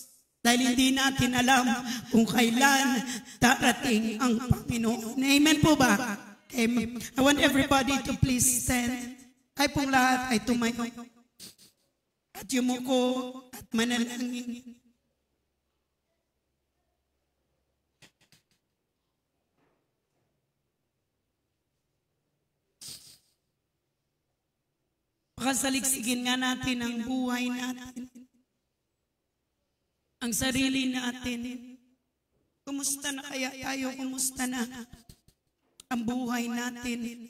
Dahil hindi natin alam kung kailan darating ang Panginoon. Amen po ba? Amen. I want everybody to please stand. Ay pong lahat ay tumayo. At yumuko at manalangin. Pakasaligsigin nga natin ang buhay natin. Ang sarili natin. Kumusta na kaya tayo? Kumusta na ang buhay natin?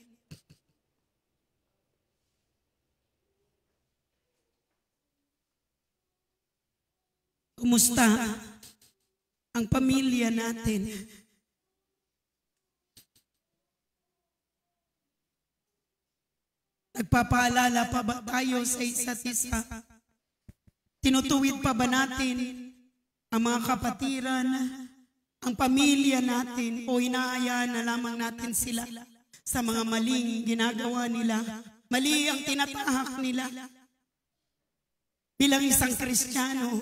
Kumusta ang pamilya natin? Nagpapaalala pa ba tayo sa isa't isa? Tinutuwid pa ba natin ang mga kapatiran, ang pamilya natin, o inaayaan na lamang natin sila sa mga maling ginagawa nila? Mali ang tinatahak nila. Bilang isang Kristiyano,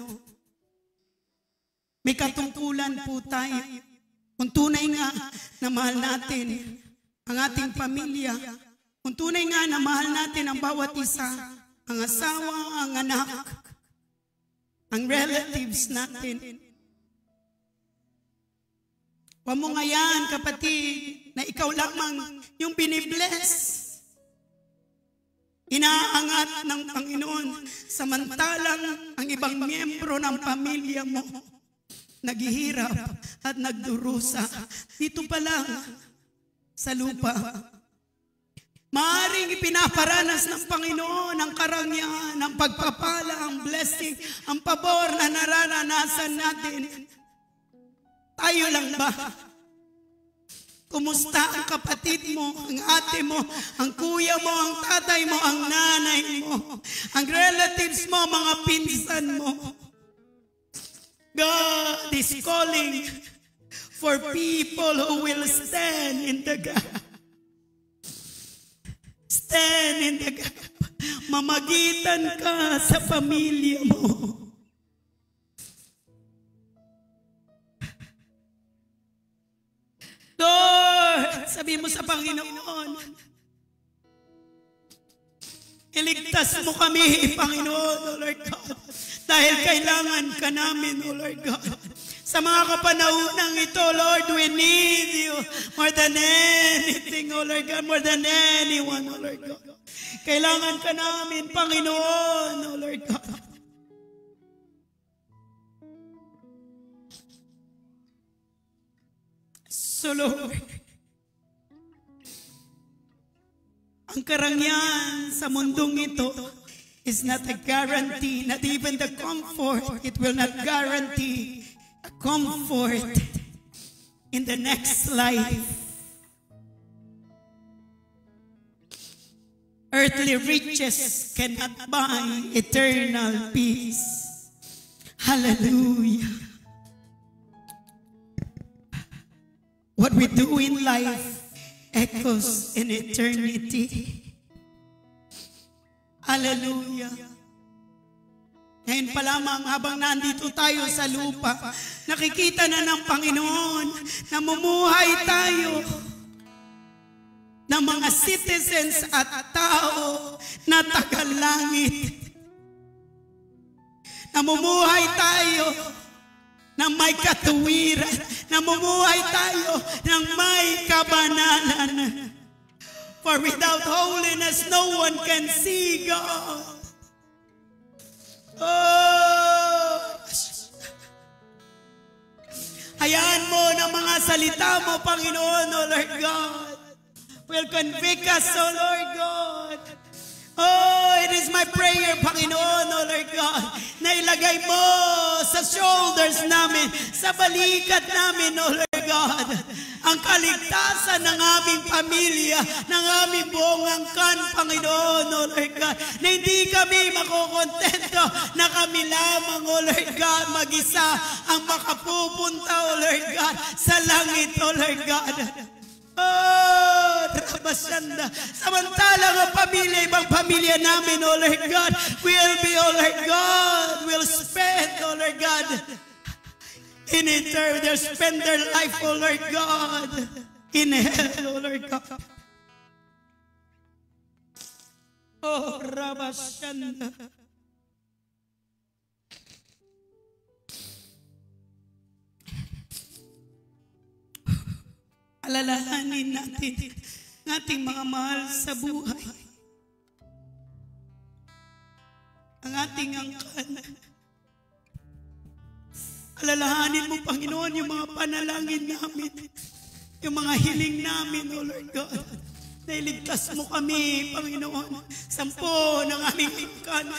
may katungkulan po tayo. Kung tunay nga na mahal natin ang ating pamilya, kung tunay nga na mahal natin ang bawat isa, ang asawa, ang anak, ang relatives natin. Huwag mo nga yan, kapatid, na ikaw lamang yung binibless. Inaangat ng Panginoon, samantalang ang ibang miyembro ng pamilya mo naghihirap at nagdurusa dito pa lang sa lupa. Maaring ipinaparanas ng Panginoon ang karangyaan, ang pagpapala, ang blessing, ang pabor na nararanasan natin. Tayo lang ba? Kumusta ang kapatid mo, ang ate mo, ang kuya mo, ang tatay mo, ang nanay mo, ang relatives mo, mga pinsan mo? God is calling for people who will stand in the gap. Stand in the gap. Mamagitan ka sa pamilya mo. Lord, sabi mo sa Panginoon, iligtas mo kami, Panginoon, O Lord God, dahil kailangan ka namin, O Lord God. Sa mga kapanaunang ito, Lord, we need you more than anything, O Lord God, more than anyone, O Lord God. Kailangan ka namin, Panginoon, O Lord God. So, Lord, ang karangyaan sa mundong ito is not a guarantee, not even the comfort. It will not guarantee a comfort in the next life. Earthly riches cannot buy eternal peace. Hallelujah. What we do in life echoes in eternity. Hallelujah. Ngayon pa lamang habang nandito tayo sa lupa, nakikita na ng Panginoon, namumuhay tayo ng mga citizens at tao na tagalangit. Namumuhay tayo ng may katuwiran. Namumuhay tayo ng may kabanalan. For without holiness, no one can see God. Oh, hayaan mo na mga salita mo, Panginoon, O Lord God, will convict us, O Lord God. Oh, it is my prayer, Panginoon, O Lord God, na ilagay mo sa shoulders namin, sa balikat namin, O Lord God, ang kaligtasan ng aming pamilya, ng aming buong angkan, Panginoon, O Lord God, na hindi kami makukontento na kami lamang, O Lord God, mag-isa ang makapupunta, O Lord God, sa langit, O Lord God. Oh, Rabasanda. Samantalang ang pamilya, ibang pamilya namin, O Lord God, will be, O Lord God, will spend, O Lord God, in eternity, they'll spend their life, O Lord God, in hell, O Lord God. Oh, Rabasanda. Alalahanin natin ating mga mahal sa buhay. Ang ating angkan. Alalahanin mo, Panginoon, yung mga panalangin namin, yung mga hiling namin, O Lord God. Nailigtas mo kami, Panginoon, 10 ng aming angkan.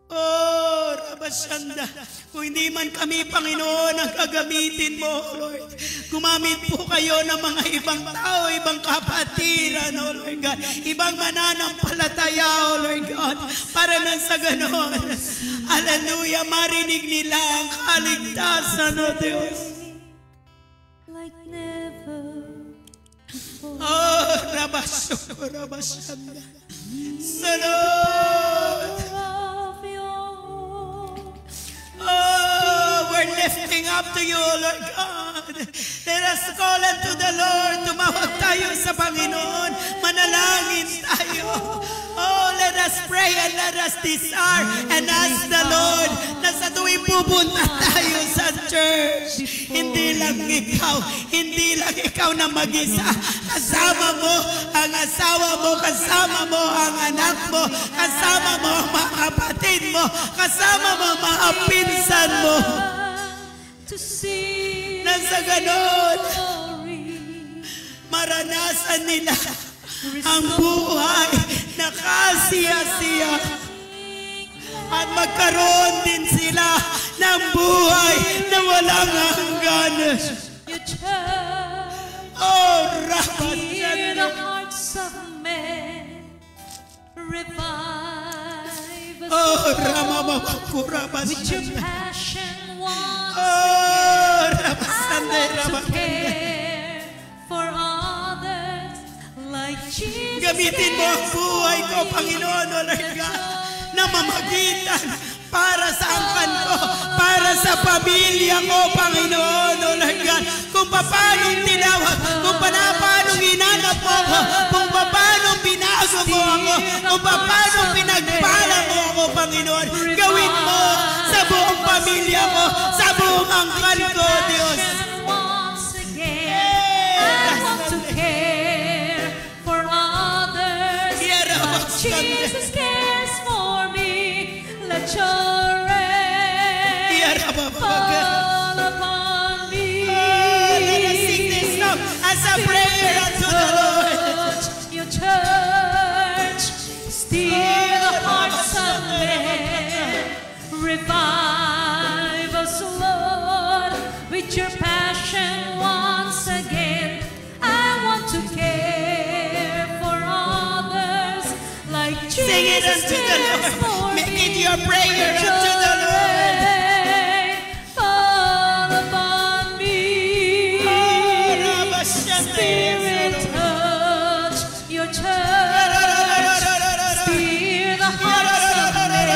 Oh, Rabashanda, kung hindi man kami, Panginoon, ang gagamitin mo, Lord, gumamit po kayo ng mga ibang tao, ibang kapatiran, O Lord God, ibang mananampalataya, O Lord God, para nang sa ganon, hallelujah, marinig nila ang kaligtasan, O Diyos. Like never before. Oh, Rabashanda, Salud. Oh, we're lifting up to you, Lord God. Let us call unto the Lord. Tumawag tayo sa Panginoon. Manalangin tayo. Oh, let us pray and let us desire and ask the Lord na sa tuwing pupunta tayo sa church, hindi lang ikaw na mag-isa. Kasama mo ang asawa mo, kasama mo ang anak mo, kasama mo ang mga kapatid mo, kasama mo ang mga pinsan mo. Nang sa ganon, maranasan nila ang buhay na kasiya-siya at magkaroon din sila ng buhay na walang hanggan. Oh, Hear the hearts of men, revive us, oh, with your passion once oh, again. I want to care for others like Jesus. Gamitin mo ang buhay ko, Panginoon, O Lord God, na mamagitan para sa angkan ko, para sa pamilya ko, Panginoon, O Lord God. Kung paano tinawag, kung paano hinanap mo ako, kung paano binago mo ako, kung paano pinagpala mo ako, Panginoon, gawin mo sa buong pamilya ko, sa buong angkan ko, Diyos. Once again, I want to care for others like Jesus cares for me. Let your rain fall upon me. Let us sing this song as a prayer unto the Lord. Your church, steer the hearts of men. Revive us, Lord, with your passion once again. I want to care for others like Jesus. Sing it unto the Lord. Make it your prayer unto the Lord. Fall upon me. Spirit, touch your church. Steer the hearts of men.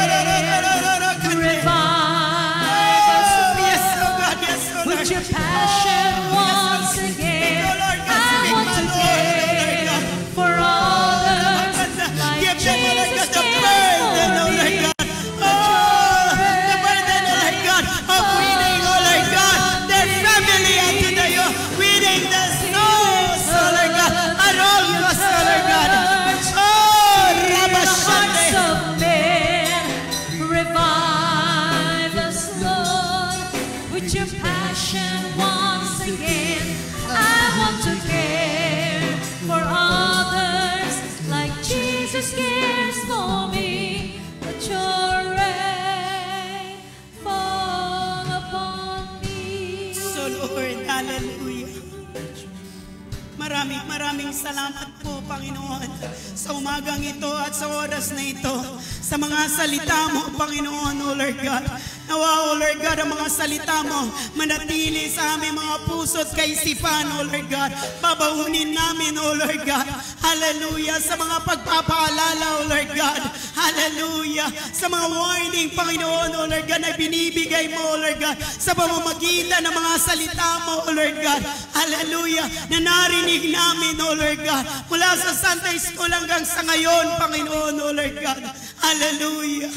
Maraming salamat po, Panginoon, sa umagang ito at sa oras na ito, sa mga salita mo, Panginoon, O Lord God. Nawa, O Lord God, ang mga salita mo manatili sa aming mga puso at kaisipan, O Lord God. Babaunin namin, O Lord God. Hallelujah. Sa mga pagpapaalala, O Lord God. Hallelujah. Sa mga warning, Panginoon, O Lord God, na binibigay mo, O Lord God, sa pamamagitan ng mga salita mo, O Lord God. Hallelujah. Na narinig namin, O Lord God, mula sa Sunday School hanggang sa ngayon, Panginoon, O Lord God. Hallelujah.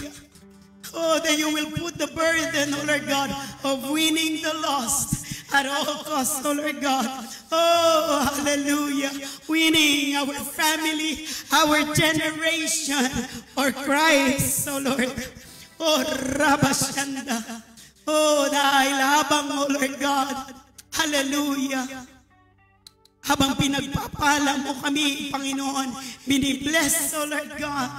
Oh, that you will put the burden, O Lord God, of winning the lost at all costs, O Lord God. Oh, hallelujah. Winning our family, our generation for Christ, O Lord. Oh, Rabashanda. Oh, dahil habang, O Lord God, hallelujah, habang pinagpapala mo kami, Panginoon, binibless, O Lord God.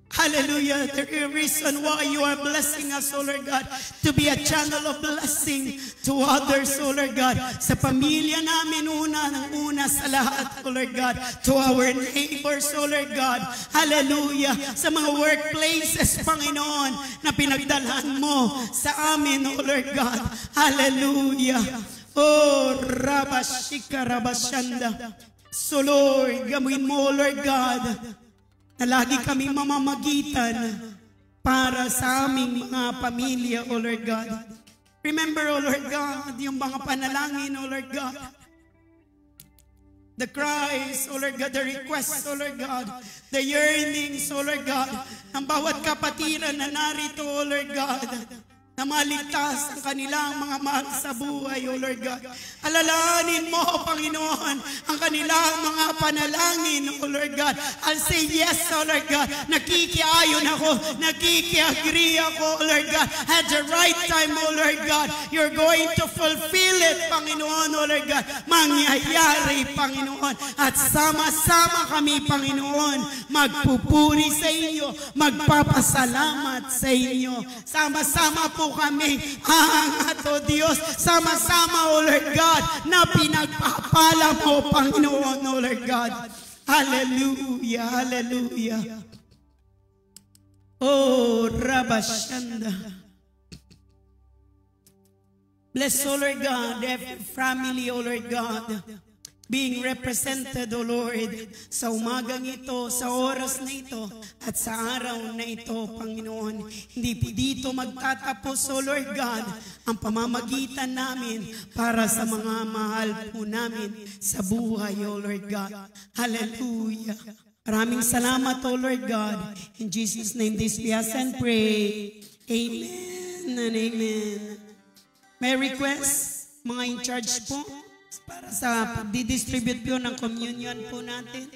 Hallelujah. The reason why you are blessing us, O Lord God, to be a channel of blessing to others, O Lord God. Sa pamilya namin, una sa lahat, O Lord God. To our neighbors, O Lord God. Hallelujah. Sa mga workplaces, Panginoon, na pinagdalhan mo sa amin, O Lord God. Hallelujah. Oh, Rabashika Rabashanda. So Lord, gawin mo, O Lord God, na lagi kaming mamamagitan para sa aming mga pamilya, O Lord God. Remember, O Lord God, yung mga panalangin, O Lord God. The cries, O Lord God, the requests, O Lord God, the yearnings, O Lord God, ng bawat kapatiran na narito, O Lord God, na maligtas ang kanilang mga mahal sa buhay, O Lord God. Alalahanin mo, Panginoon, ang kanilang mga panalangin, O Lord God. I'll say yes, O Lord God. Nakikiayon ako, nakikiagree ako, O Lord God. At the right time, O Lord God, you're going to fulfill it, Panginoon, O Lord God. Mangyayari, Panginoon. At sama-sama kami, Panginoon, magpupuri sa inyo, magpapasalamat sa inyo. Sama-sama po kami, angat, O Diyos, sama-sama, O Lord God, na pinagpapala mo, Panginoon, O Lord God. Hallelujah, hallelujah. Oh, Rabashanda. Bless, O Lord God, every family, O Lord God, being represented, O Lord, sa umagang ito, sa oras na ito, at sa araw na ito, Panginoon. Hindi po dito magtatapos, O Lord God, ang pamamagitan namin para sa mga mahal po namin sa buhay, O Lord God. Hallelujah. Maraming salamat, O Lord God. In Jesus' name, this we ask and pray. Amen and amen. May request, mga in charge po, para sa pagdidistribute po ng communion po natin.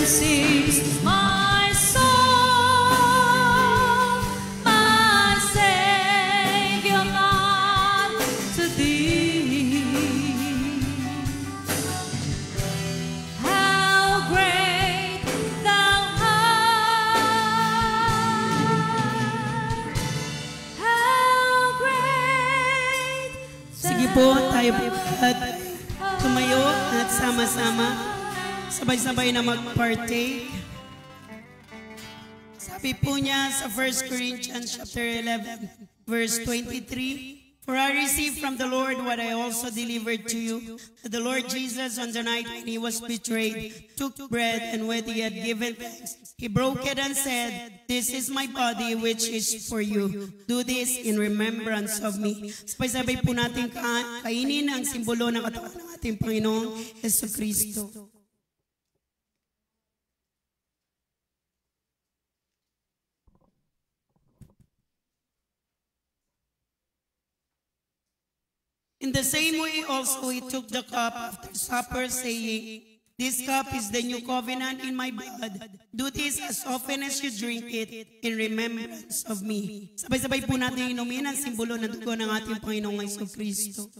This is my song, my Savior God, to thee. How great thou art! How great! Sige po, tayo po at tumayo at sama-sama, sabay-sabay na mag-partake. Sabi po niya sa 1 Corinthians chapter 11, verse 23, "For I received from the Lord what I also delivered to you, that the Lord Jesus on the night when he was betrayed took bread, and when he had given thanks, he broke it and said, 'This is my body which is for you. Do this in remembrance of me.'" Sabay-sabay po natin kainin ang simbolo ng katawan ng ating Panginoong Jesucristo. In the same way also he took the cup after supper, saying, "This cup is the new covenant in my blood. Do this as often as you drink it in remembrance of me." Sabay-sabay po natin inumin ang simbolo ng dugo ng ating Panginoong Jesucristo.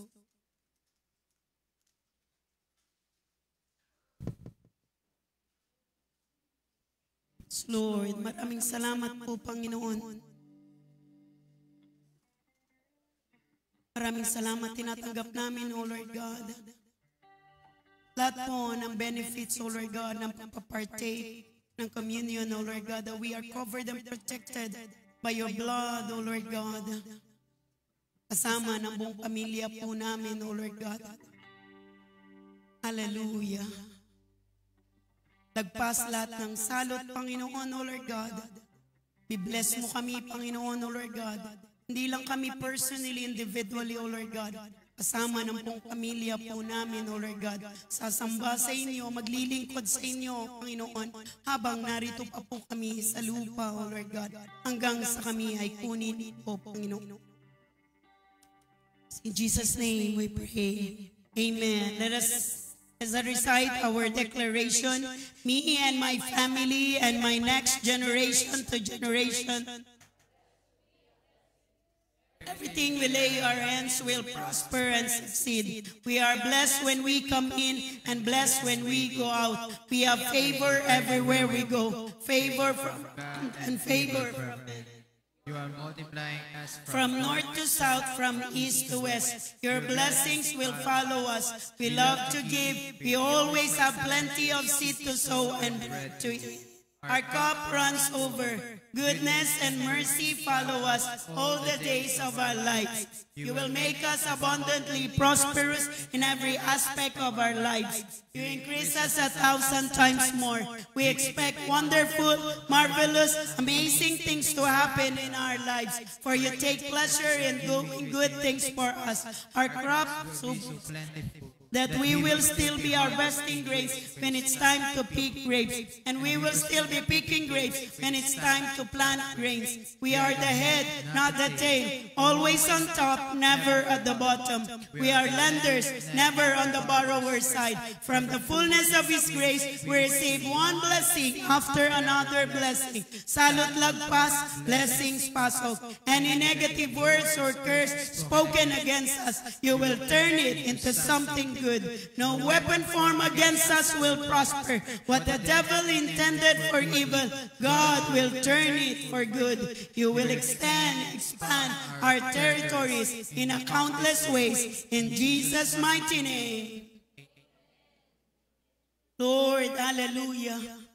Lord, maraming salamat po, Panginoon. Maraming salamat, tinatanggap namin, O Lord God. Lahat po ng benefits, O Lord God, ng pagpapartake ng communion, O Lord God, that we are covered and protected by your blood, O Lord God. Kasama ng buong pamilya po namin, O Lord God. Hallelujah. Lagpas lahat ng salot, Panginoon, O Lord God. Be-bless mo kami, Panginoon, O Lord God. Hindi lang kami personally, individually, O Lord God. Kasama ng buong pamilya po namin, O Lord God. Sasamba sa inyo, maglilingkod sa inyo, Panginoon, habang narito pa po kami sa lupa, O Lord God. Hanggang sa kami ay kunin po, Panginoon. In Jesus' name we pray. Amen. Let us, as I recite our declaration, me and my family and my next generation to generation, everything we lay our hands will prosper and succeed. We are blessed when we come in and blessed when we go out. We have favor everywhere we go. Favor from and favor from men. You are multiplying us From north to south, from east to west. Your blessings will follow us. We love to give. We always have plenty of seed to sow and bread to eat. Our cup runs over. Goodness and mercy follow us all the days of our lives. You will make us abundantly prosperous in every aspect of our lives. You increase us 1,000 times more. We expect wonderful, marvelous, amazing things to happen in our lives. For you take pleasure in doing good things for us. Our crop so plentiful. that we will still be harvesting grapes when it's time to pick grapes, and we will still be picking grapes when it's time to plant grains. We are the head, not the tail, always on top, never at the bottom. We are lenders, never on the borrower's side. From the fullness of His grace, we receive one blessing after another blessing. Salot lagpas, blessings pasok. Any negative words or curse spoken against us, you will turn it into something good. No weapon formed against us will prosper. What the devil intended for evil, God will turn it for good. You will expand our territories in a countless ways. In Jesus' mighty name. Lord, hallelujah.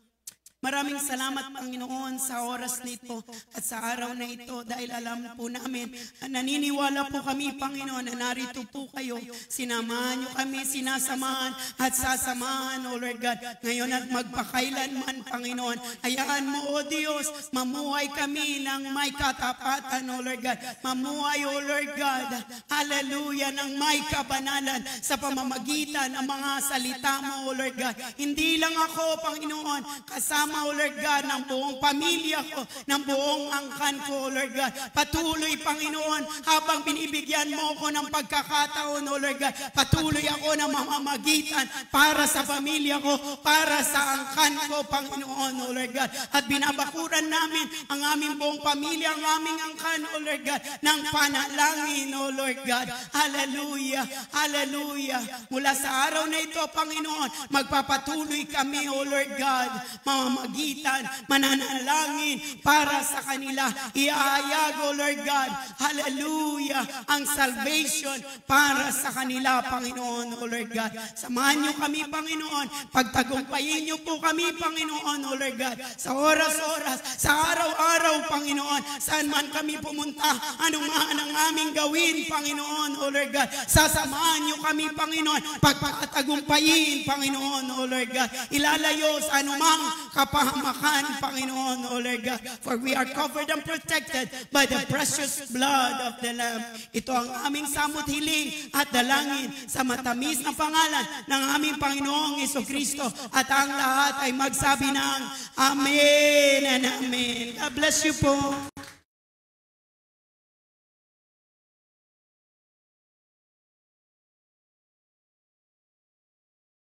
Maraming salamat, Panginoon, sa oras nito at sa araw na ito dahil alam po namin, naniniwala po kami, Panginoon, na narito po kayo. Sinamahan niyo kami, sinasamahan at sasamahan, O Lord God. Ngayon at magpakailanman, Panginoon, hayaan mo, O Diyos, mamuhay kami ng may katapatan, O Lord God. Mamuhay, O Lord God, hallelujah, ng may kabanalan sa pamamagitan ng mga salita mo, O Lord God. Hindi lang ako, Panginoon, kasama kasama, O Lord God, ng buong pamilya ko, ng buong angkan ko, O Lord God. Patuloy, Panginoon, habang binibigyan mo ko ng pagkakataon, O Lord God, patuloy ako na mamamagitan para sa pamilya ko, para sa angkan ko, Panginoon, O Lord God. At binabakuran namin ang aming buong pamilya, ang aming angkan, O Lord God, ng panalangin, O Lord God. Hallelujah, hallelujah. Mula sa araw na ito, Panginoon, magpapatuloy kami, O Lord God, mamamagitan, mananalangin para sa kanila. Iahayag, O Lord God, hallelujah, ang salvation para sa kanila, Panginoon, O Lord God. Samahan niyo kami, Panginoon. Pagtagumpayin niyo po kami, Panginoon, O Lord God. Sa oras-oras, sa araw-araw, Panginoon, saan man kami pumunta, anuman ang aming gawin, Panginoon, O Lord God. Sasamahan niyo kami, Panginoon. Pagpatagumpayin, Panginoon, O Lord God. Ilalayo sa anumang kapahamakan, Panginoon, O Lord God. For we are covered and protected by the precious blood of the Lamb. Ito ang aming samot hiling at dalangin sa matamis na pangalan ng aming Panginoong Jesucristo. At ang lahat ay magsabi ng Amen and Amen. God bless you po.